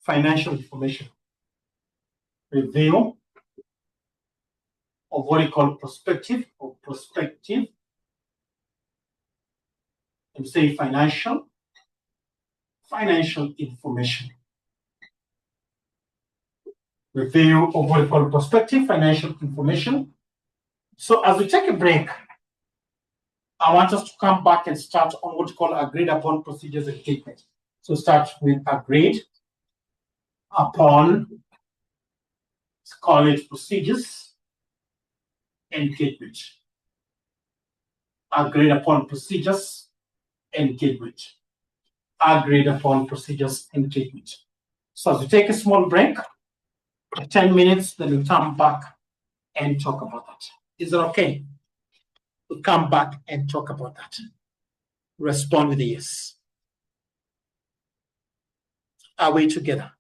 financial information. Review of what we call prospective, and say financial information. Review of what we call prospective financial information. So as we take a break, I want us to come back and start on what we call agreed upon procedures and engagement. So start with agreed upon, let's call it procedures engagement. Agreed upon procedures engagement. Agreed upon procedures engagement. So as we take a small break, 10 minutes, then we'll come back and talk about that. Is that okay? We'll come back and talk about that. Respond with a yes. Are we together?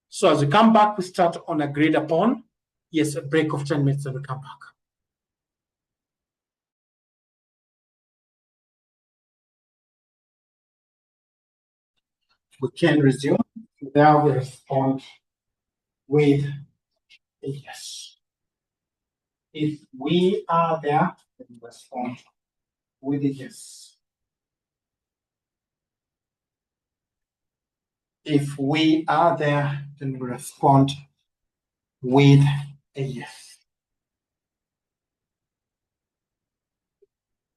So as we come back, we start on agreed upon. Yes, a break of 10 minutes, and we come back. We can resume. Now we respond with a yes. If we are there, then we respond with a yes. If we are there, then we respond with a yes.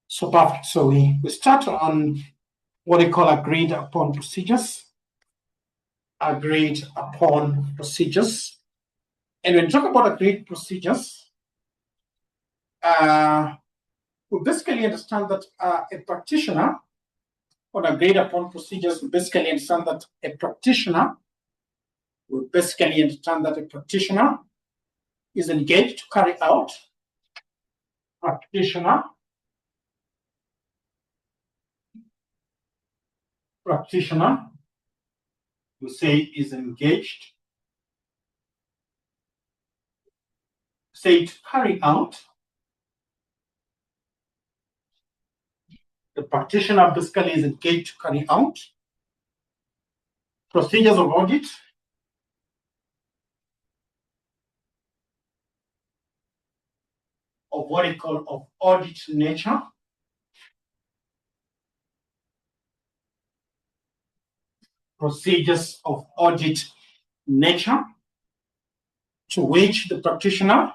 So perfect. So we start on what we call agreed upon procedures. Agreed upon procedures. And when we talk about agreed procedures, we basically understand that a practitioner, on agreed upon procedures, we basically understand that a practitioner is engaged to carry out. Practitioner we say is engaged, say to carry out. The practitioner basically is engaged to carry out procedures of audit, of what we call of audit nature, procedures of audit nature, to which the practitioner,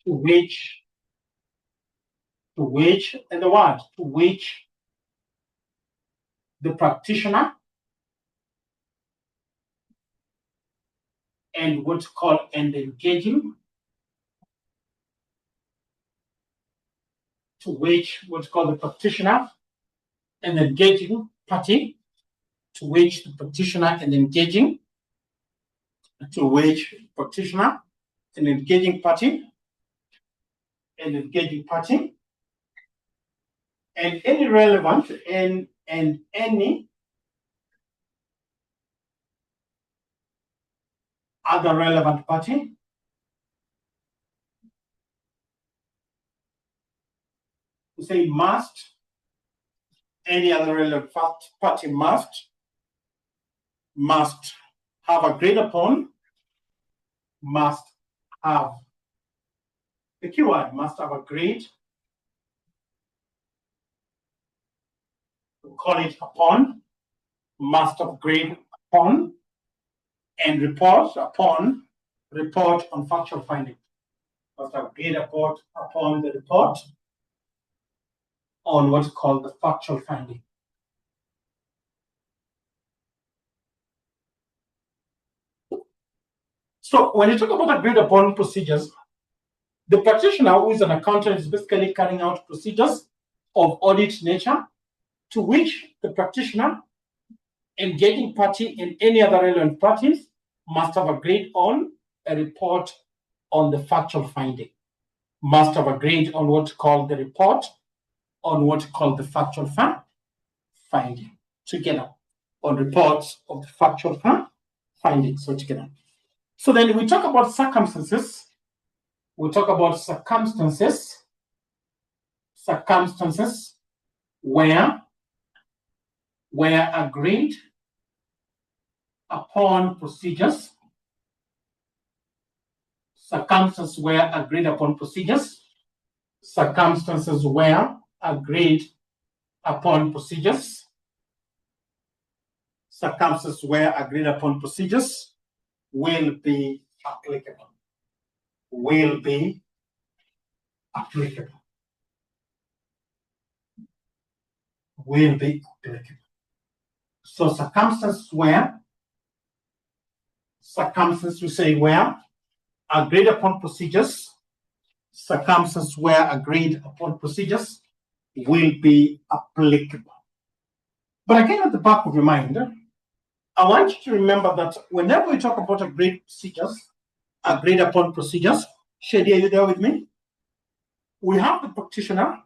the practitioner and what's called and engaging, to which what's called the practitioner and engaging party, to which the practitioner and engaging, to which practitioner and engaging party, and any relevant and any other relevant party we say must, any other relevant party must have agreed upon, must have, the keyword must have agreed, we call it upon, must have agreed upon, and report on factual finding. Must have agreed upon the report on what's called the factual finding. So when you talk about agreed upon procedures, the practitioner who is an accountant is basically carrying out procedures of audit nature, to which the practitioner, engaging party, and any other relevant parties must have agreed on a report on the factual finding. Must have agreed on what called the report on what called the factual finding together on reports of the factual findings. So together. So then we talk about circumstances. We talk about circumstances where agreed upon procedures. Circumstances where agreed upon procedures. Circumstances where agreed upon procedures. Circumstances where agreed upon procedures will be applicable. Will be applicable. Will be applicable. So circumstances we say where agreed upon procedures, circumstances where agreed upon procedures will be applicable. But again, at the back of your mind, I want you to remember that whenever we talk about agreed upon procedures, Shady, are you there with me? We have the practitioner,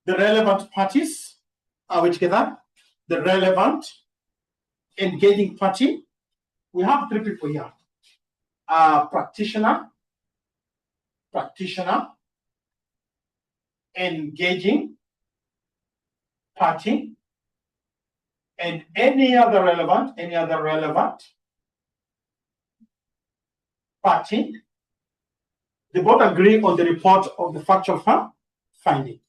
the relevant parties, are we together? The relevant engaging party. We have three people here. Practitioner, engaging party, and any other relevant party. They both agree on the report of the factual finding.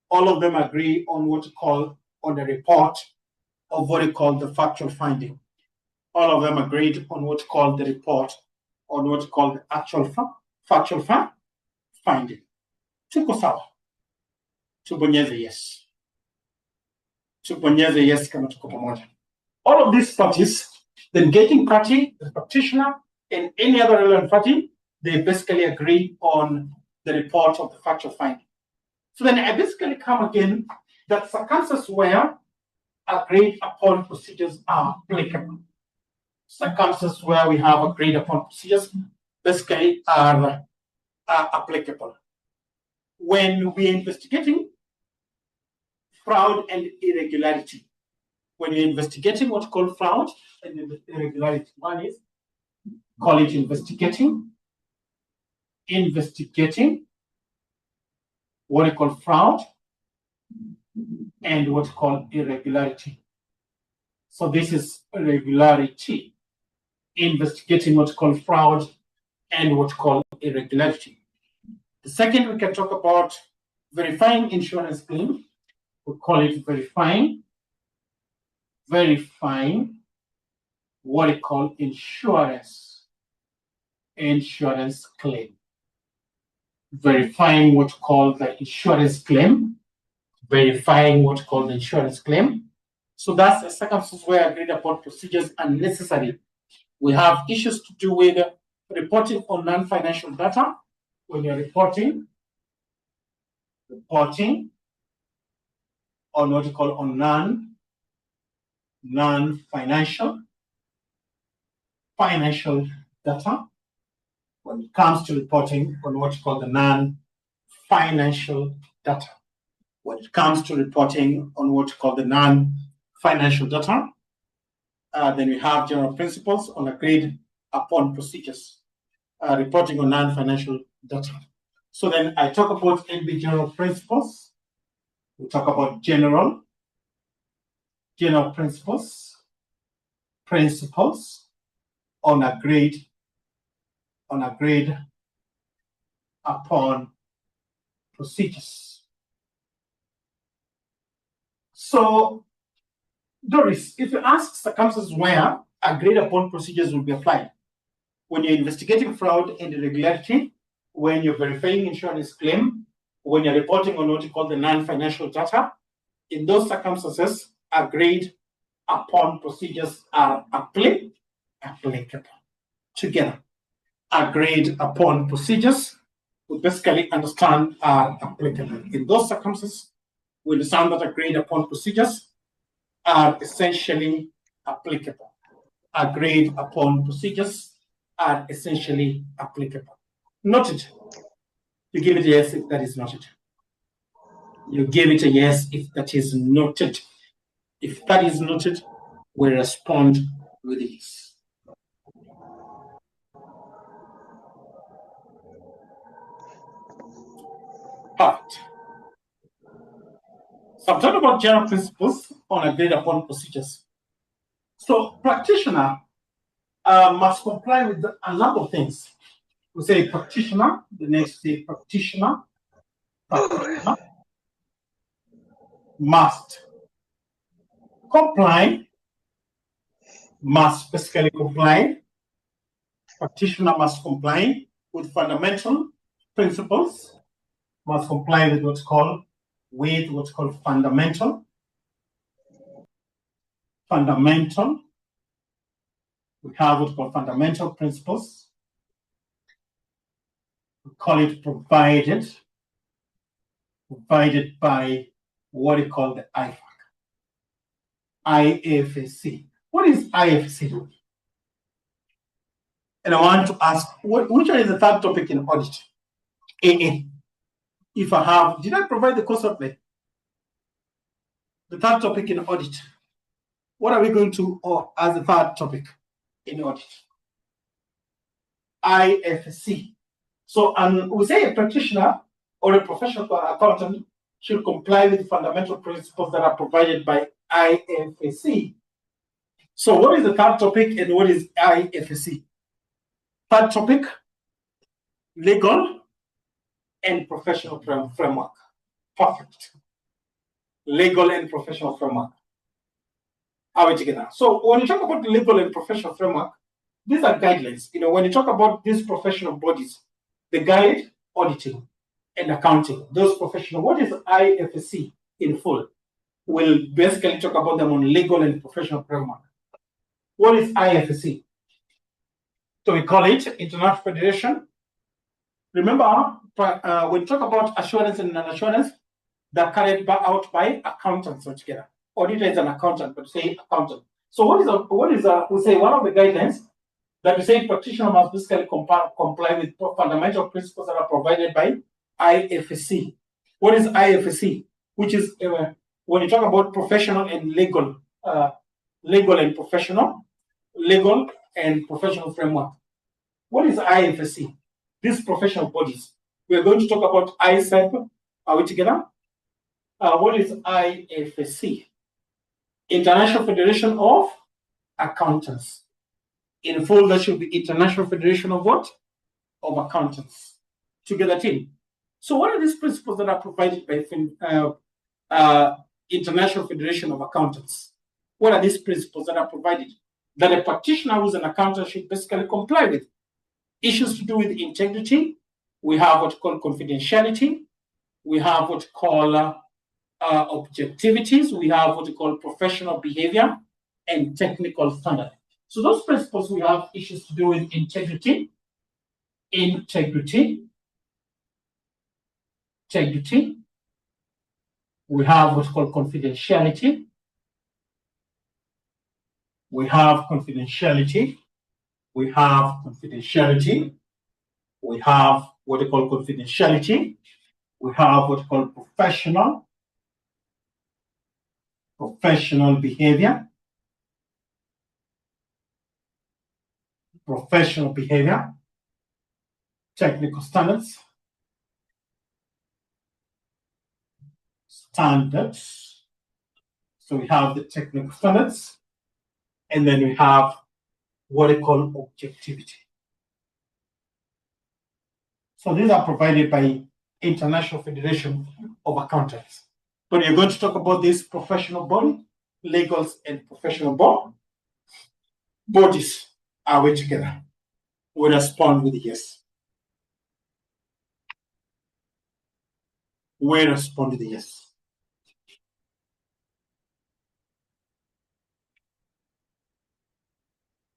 All of them agree on what you call on the report of what you call the factual finding. All of them agreed on what you call the report on what you call the actual factual finding. Tuko sawa. Tubonyeze yes. Tubonyeze yes kama tuko pamoja. All of these parties, the engaging party, the practitioner, and any other relevant party, they basically agree on the report of the factual finding. So then I basically come again that circumstances where agreed upon procedures are applicable. Circumstances where we have agreed upon procedures basically are applicable. When we're investigating fraud and irregularity, when you're investigating what's called fraud and irregularity, one is call it investigating what you call fraud and what's called irregularity. So this is irregularity, investigating what's called fraud and what's called irregularity. The second, we can talk about verifying insurance claim. We call it verifying what we call insurance claim. Verifying what we call the insurance claim. Verifying what we call the insurance claim. So that's the circumstances where agreed upon procedures are necessary. We have issues to do with reporting on non-financial data. When you're reporting on what you call on non-financial data. When it comes to reporting on what you call the non-financial data. When it comes to reporting on what you call the non-financial data, then we have general principles on agreed upon procedures. Reporting on non-financial data. So then I talk about NB general principles. We talk about general principles on agreed upon procedures. So, Doris, if you ask circumstances where agreed upon procedures will be applied, when you're investigating fraud and irregularity, when you're verifying insurance claim, when you're reporting on what you call the non-financial data, in those circumstances, agreed upon procedures are applicable together. Agreed upon procedures, we basically understand are applicable. In those circumstances, we understand that agreed upon procedures are essentially applicable. agreed upon procedures are essentially applicable. Noted. You give it a yes if that is noted. You give it a yes if that is noted. If that is noted, we respond with this. Perfect. So I'm talking about general principles on agreed upon procedures. So practitioner must comply with a number of things. We say practitioner, the next say practitioner must comply, must basically comply. Practitioner must comply with fundamental principles, must comply with what's called fundamental. We have what's called fundamental principles. We call it provided by what we call the IFSC. What is IFSC? And I want to ask, which one is the third topic in audit? AA. If I have, did I provide the course outlay? The third topic in audit. What are we going to, or as the third topic in audit? IFSC. So, we say a practitioner or a professional accountant should comply with the fundamental principles that are provided by IFSC. So, what is the third topic and what is IFSC? Third topic, legal and professional framework. Perfect. Legal and professional framework. Are we together? So when you talk about the legal and professional framework, these are guidelines. When you talk about these professional bodies, the guide auditing and accounting, those professional, what is IFSC in full? We'll basically talk about them on legal and professional framework. What is IFSC? So we call it International Federation. Remember, when you talk about assurance and non-assurance, they're carried out by accountants altogether. Auditor is an accountant, but say accountant. So what is we say one of the guidelines that we say practitioner must basically comply with fundamental principles that are provided by IFSC. What is IFSC? Which is when you talk about professional and legal and professional framework. What is IFSC? These professional bodies. We are going to talk about ISEP. Are we together? What is IFSC? International Federation of Accountants. In full, that should be International Federation of what? Of Accountants. Together, team. So what are these principles that are provided by International Federation of Accountants? What are these principles that are provided that a practitioner who's an accountant should basically comply with? Issues to do with integrity. We have what we call confidentiality. We have what we call objectivities. We have what we call professional behavior and technical standard. So those principles, we have issues to do with integrity. We have what's called confidentiality. We have what they call confidentiality. We have what we call professional behavior. Technical standards. So we have the technical standards, and then we have what they call objectivity. So these are provided by International Federation of Accountants. But you're going to talk about this professional body, legals and professional bodies. Are we together? We respond with yes. We respond with yes.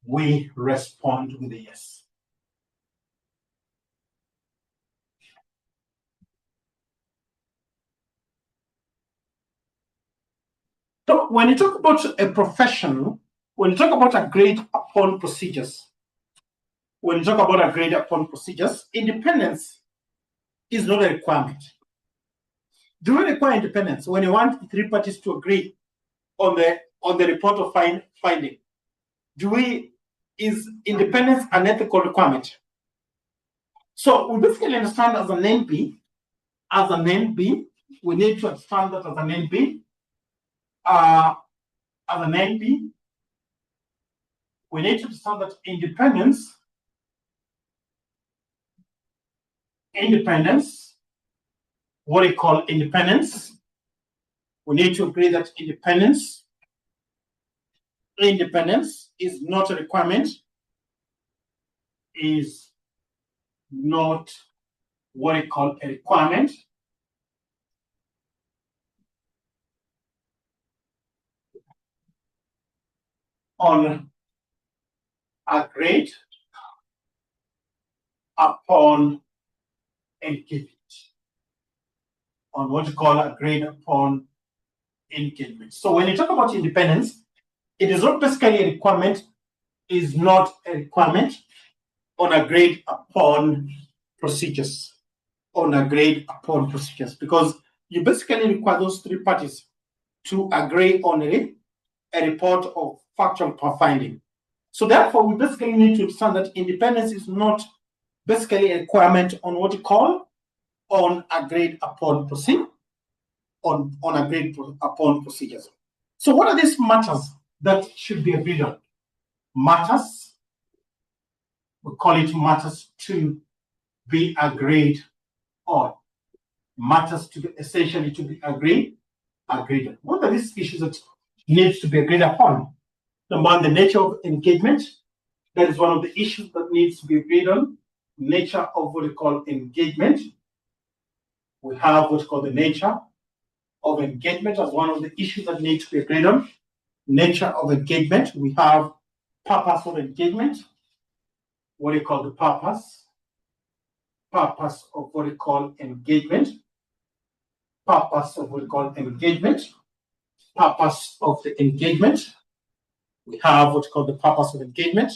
We respond with a yes. So when you talk about a professional, When you talk about agreed upon procedures, independence is not a requirement. Do we require independence when you want the three parties to agree on the report of finding? Is independence an ethical requirement? So we basically understand as an NB, we need to understand that as an NB. As an NB, we need to understand that independence, what we call independence, we need to agree that independence is not a requirement, is not what we call a requirement on agreed upon engagement. On what you call agreed upon engagement. So when you talk about independence, it is not basically a requirement, is not a requirement on agreed upon procedures. On agreed upon procedures, because you basically require those three parties to agree on a report of factual finding. So therefore, we basically need to understand that independence is not basically a requirement on what you call on agreed upon procedure, on agreed upon procedures. So what are these matters that should be agreed on? Matters, we call it matters to be agreed on. Matters to be essentially to be agreed on. What are these issues that needs to be agreed upon? Number one, the nature of engagement. That is one of the issues that needs to be agreed on. Nature of what we call engagement. We have what's called the nature of engagement as one of the issues that needs to be agreed on. Nature of engagement. We have purpose of engagement. What do you call the purpose? Purpose of what we call engagement. Purpose of what we call engagement. Purpose of the engagement. We have what's called the purpose of engagement.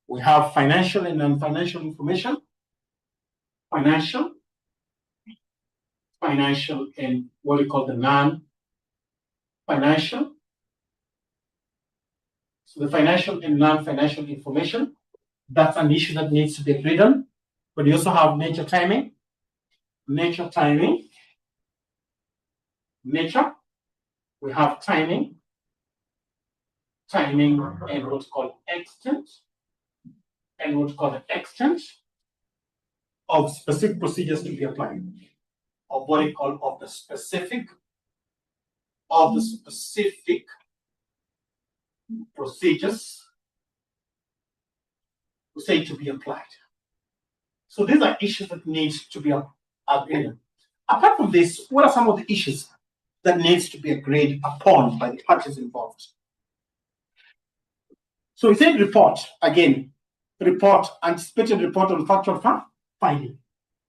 We have financial and non-financial information. Financial and what we call the non-financial. So the financial and non-financial information, that's an issue that needs to be agreed on. But you also have nature timing. Nature. We have timing and what's called extent. And what's called the extent of specific procedures to be applied. Of what we call of the specific procedures we say to be applied. So these are issues that need to be agreed on. Apart from this, what are some of the issues that needs to be agreed upon by the parties involved? So we said report, again, anticipated report on factual finding.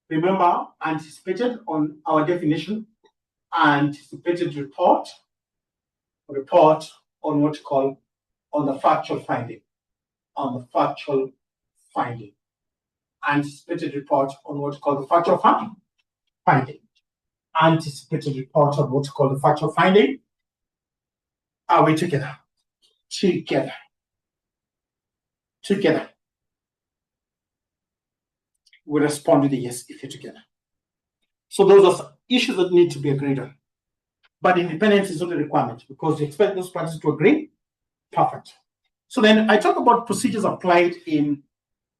Remember, anticipated on our definition, anticipated report on what you call on the factual finding. Anticipated report on what you call the factual finding. Anticipated report on what you call the factual finding. Are we together? Together. We respond with a yes if you're together. So those are issues that need to be agreed on. But independence is not a requirement because you expect those parties to agree. Perfect. So then I talk about procedures applied in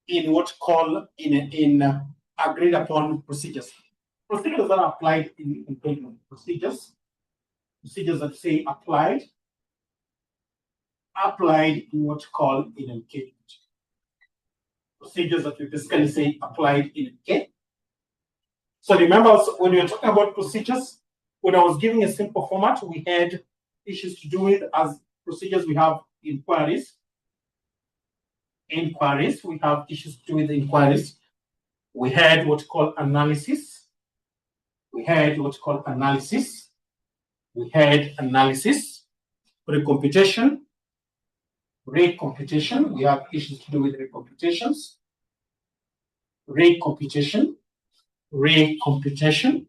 what's called in agreed upon procedures. Procedures that are applied in engagement. Procedures that say applied in what's called in engagement. Procedures that we basically say applied in engagement. So remember, when we were talking about procedures, when I was giving a simple format, we had issues to do with as procedures. We have inquiries. We have issues to do with inquiries. We had what's called analysis. We had analysis, recomputation, Rate computation, we have issues to do with rate computations. Rate computation, rate computation.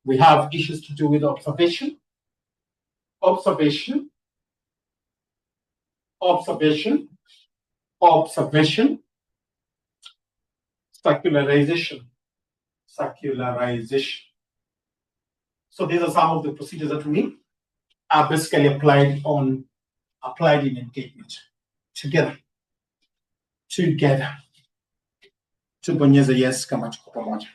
We have issues to do with observation, observation, observation, observation, circularization, circularization. So these are some of the procedures that we are basically applied in engagement together. Tubonyeza yes kama tuko pamoja.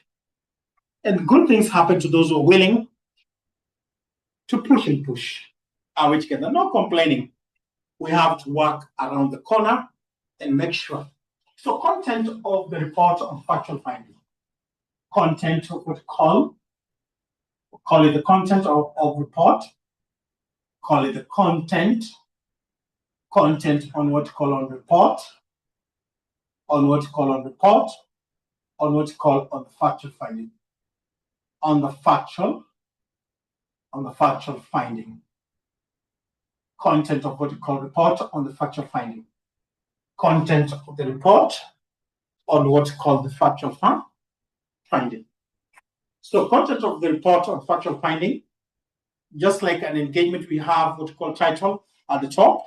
And good things happen to those who are willing to push and push. Are we together? No complaining. We have to work around the corner and make sure. So content of the report on factual finding. Content of what we call it the content of report. Call it the content on what we call on report. On what we call on report. On what we call on the factual finding. On the factual finding. Content of what we call report on the factual finding. Content of the report on what we call the factual finding. So content of the report on factual finding, just like an engagement, we have what we call title at the top.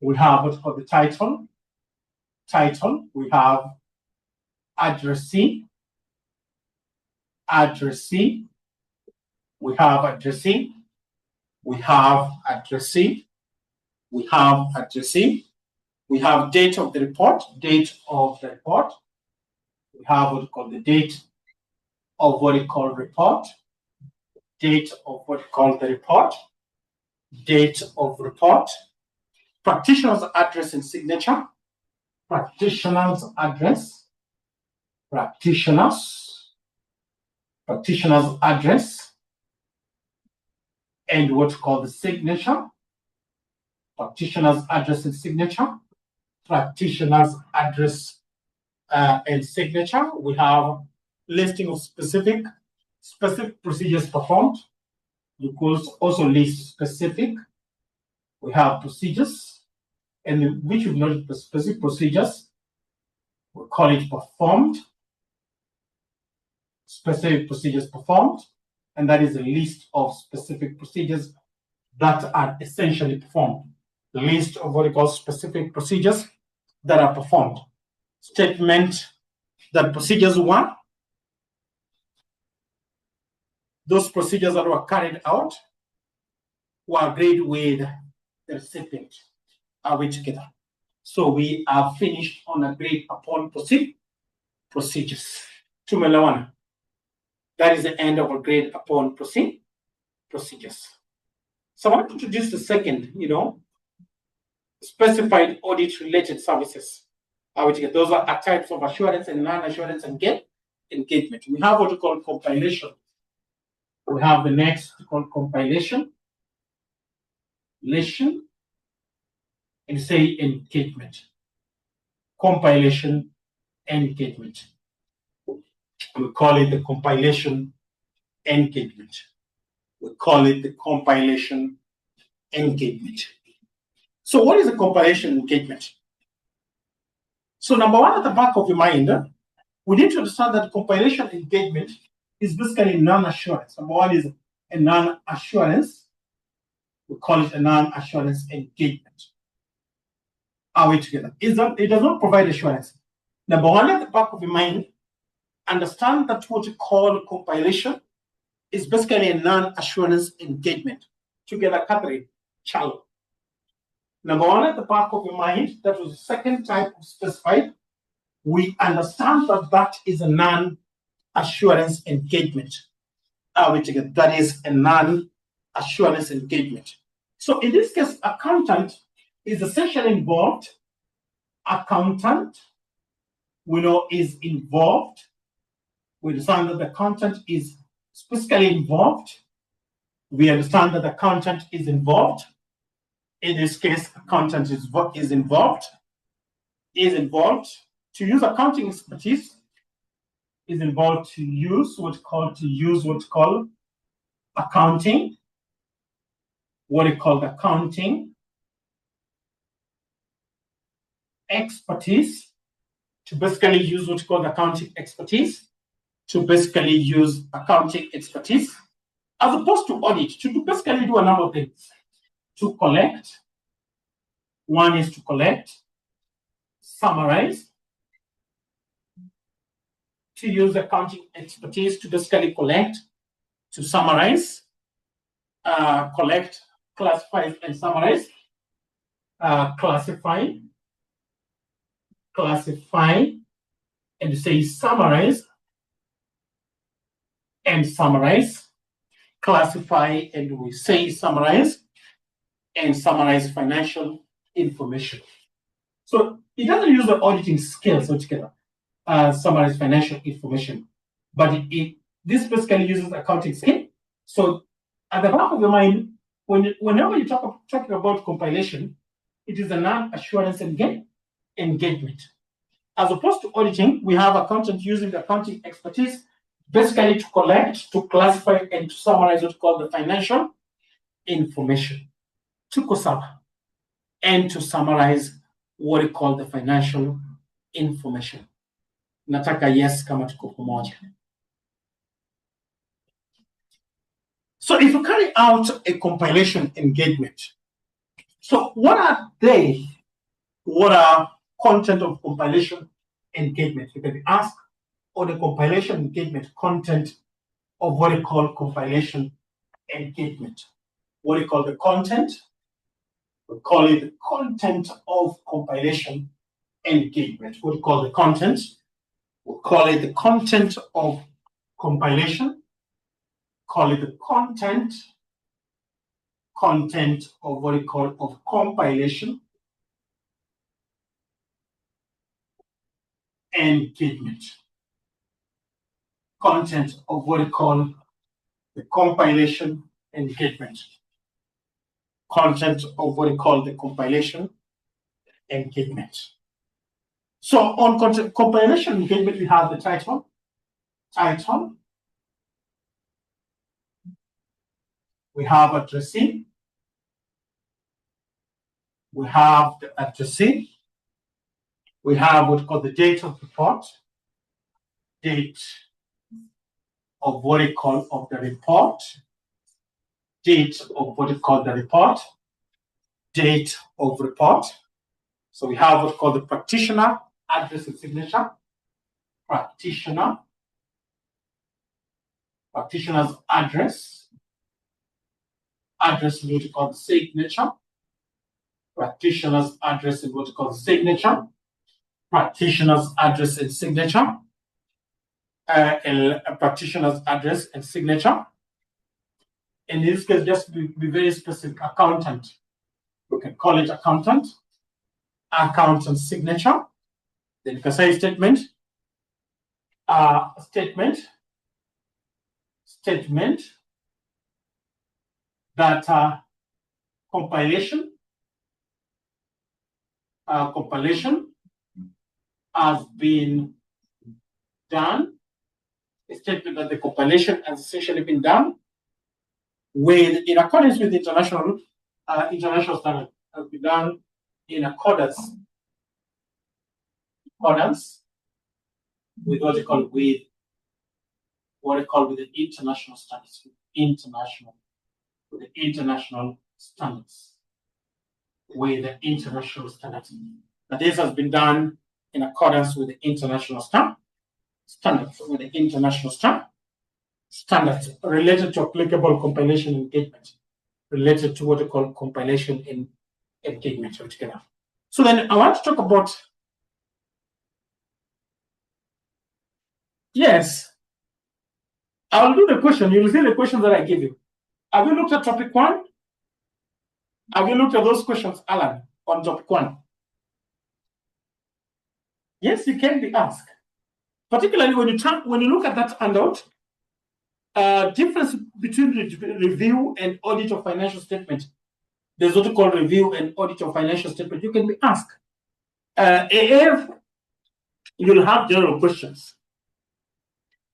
We have what we call the title. We have addressee. We have addressee. We have addressee. We have addressee. We have date of the report. Date of the report. We have what we call the date of what we call report. Date of what we call the report. Date of report. Practitioner's address and signature. Practitioner's address. Practitioner's address. And what we call the signature. Practitioner's address and signature. Practitioner's address and signature. We have listing of specific procedures performed. You could also list specific. We have procedures, and which we've noted the specific procedures. We call it performed. Specific procedures performed, and that is a list of specific procedures that are essentially performed. The list of what we call specific procedures that are performed. Statement that procedures were, those procedures that were carried out were agreed with the recipient. Are we together? So we are finished on agreed upon procedures. Tumelawana. That is the end of agreed upon procedures. So I want to introduce the second, specified audit-related services. Those are types of assurance and non-assurance engagement. We have what we call compilation. We have the next called compilation, and say engagement. Compilation, engagement. We call it the compilation engagement. We call it the compilation engagement. So what is a compilation engagement? So number one, at the back of your mind, we need to understand that compilation engagement is basically non-assurance. Number one is a non-assurance. We call it a non-assurance engagement. Are we together? It does not provide assurance. Number one, at the back of your mind, understand that what you call compilation is basically a non-assurance engagement. Together, Catherine, Charlo. Number one, at the back of your mind, that was the second type of specified. We understand that that is a non-assurance engagement. Are we together? That is a non-assurance engagement. So in this case, accountant is essentially involved. Accountant, we know, is involved. We understand that the accountant is specifically involved. We understand that the accountant is involved. In this case, accountant is involved. To use accounting expertise, is involved to use what's called accounting. What is called accounting. expertise, to basically use what you call accounting expertise, to basically use accounting expertise, as opposed to audit, to basically do a number of things. To collect, one is to collect, summarize, to use accounting expertise to basically collect, to summarize, collect, classify, and summarize, classify, and say summarize, and summarize, classify, and we say summarize, and summarize financial information. So it doesn't use the auditing skills altogether, summarize financial information, but this basically uses accounting skill. So at the back of your mind, whenever you talking about compilation, it is a non-assurance engagement. As opposed to auditing, we have accountant using the accounting expertise basically to collect, to classify, and to summarize what's called the financial information. To kusaba, and to summarize what we call the financial information. Nataka yes kama tuko pamoja. So if you carry out a compilation engagement, so what are they? What are content of compilation engagement? You can be asked, or the compilation engagement content of what we call compilation engagement. What we call the content? We call it the content of compilation engagement. What we call the content? We call it the content of compilation. Call it the content of what we call of compilation engagement. Content of what we call the compilation engagement. Content of what we call the compilation engagement. So on compilation engagement, we have the title. We have addressee. We have the addressee. We have what's called the date of report. Date of what we call of the report. Date of what we call the report. Date of report. So we have what's called the practitioner, address and signature. Practitioner's address. Address is what we call the signature. Practitioner's address is what we call the signature. Practitioner's address and signature. A practitioner's address and signature. In this case, just be very specific. Accountant. We can call it accountant. Accountant signature. Then you can say statement. Statement. That compilation has been done. A statement that the compilation has essentially been done in accordance with international standard, has been done in accordance with what we call with the international standards. With the international standards. That this has been done in accordance with the international standards, with the international standards related to applicable compilation engagement, related to what we call compilation engagement altogether. So then I want to talk about, yes, I'll do the question. You will see the questions that I give you. Have you looked at topic 1? Have you looked at those questions, Alan, on topic 1? Yes, you can be asked. Particularly when you look at that handout, difference between review and audit of financial statement. There's what we call review and audit of financial statement. You can be asked. AA, you'll have general questions.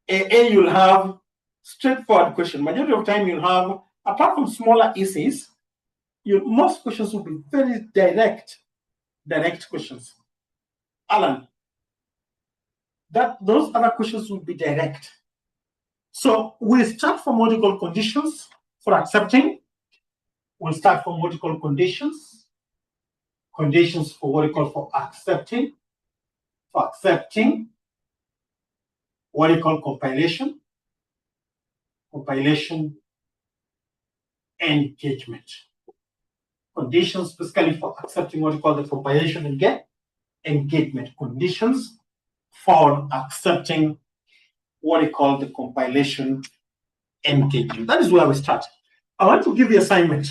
AA, you'll have straightforward question. Majority of time you'll have, apart from smaller essays, most questions will be very direct questions. Alan, those other questions will be direct. So we'll start from what you call conditions for accepting. We'll start from what you call conditions. Conditions for what you call for accepting. For accepting. What you call compilation. Compilation. Engagement. Conditions basically for accepting what you call the compilation and engagement. Conditions for accepting what you call the compilation engagement. That is where we start. I want to give you assignment.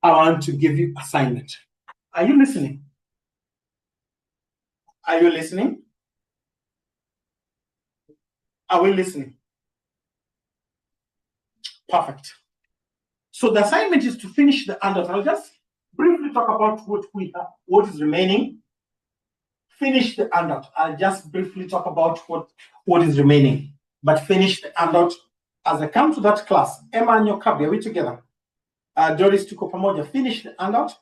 I want to give you assignment. Are you listening? Are you listening? Are we listening? Perfect. So the assignment is to finish the handout. I'll just briefly talk about what we have, what is remaining. Finish the handout. I'll just briefly talk about what is remaining, but finish the handout. As I come to that class, Emma and Yokabi, are we together? Doris tuko pamoja. Finish the handout.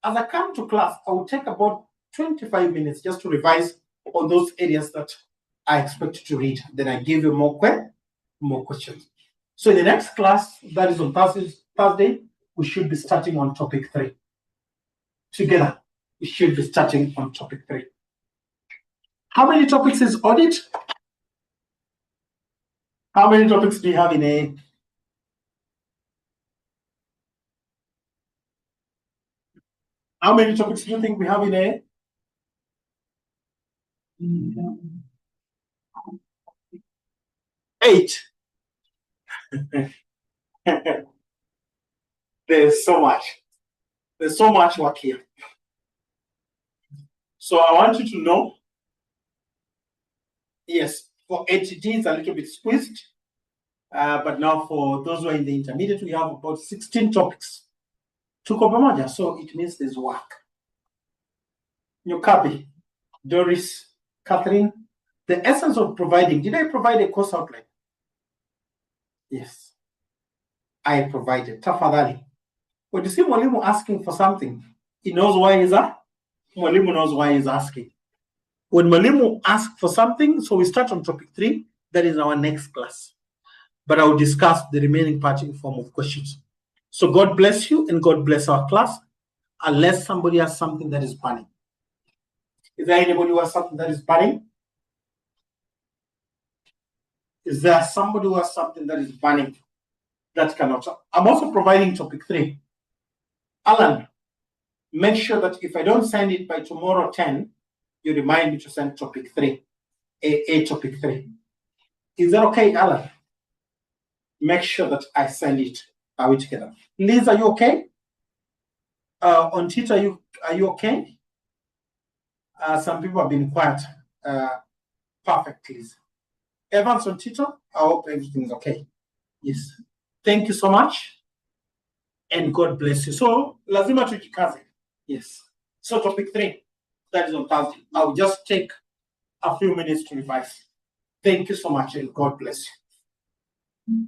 As I come to class, I will take about 25 minutes just to revise on those areas that I expect you to read. Then I give you more questions. So in the next class, that is on Thursday, we should be starting on topic 3. Together, we should be starting on topic 3. How many topics is audit? How many topics do you have in A? How many topics do you think we have in A? 8. There's so much. There's so much work here. So I want you to know, yes, for ATT it's a little bit squeezed, but now for those who are in the intermediate, we have about 16 topics. Tuko pamoja, so it means there's work. Nyokabi, Doris, Catherine, the essence of providing. Did I provide a course outline? Yes, I provided. Tafadhali. When you see Mwalimu asking for something, he knows why he's asking. Mwalimu knows why he's asking. When Mwalimu asks for something, so we start on topic 3, that is our next class. But I will discuss the remaining part in form of questions. So God bless you and God bless our class, unless somebody has something that is burning. Is there anybody who has something that is burning? Is there somebody who has something that is burning that cannot? I'm also providing topic 3. Alan, make sure that if I don't send it by tomorrow 10, you remind me to send topic 3, a topic 3. Is that okay, Alan? Make sure that I send it. Are we together? Liz, are you okay? On Twitter, are you okay? Some people have been quiet. Perfect, Liz. Evans on Twitter, I hope everything's okay. Yes. Thank you so much. And God bless you. So, lazima tujikaze. Yes. So, topic 3, that is on Thursday. I'll just take a few minutes to revise. Thank you so much, and God bless you.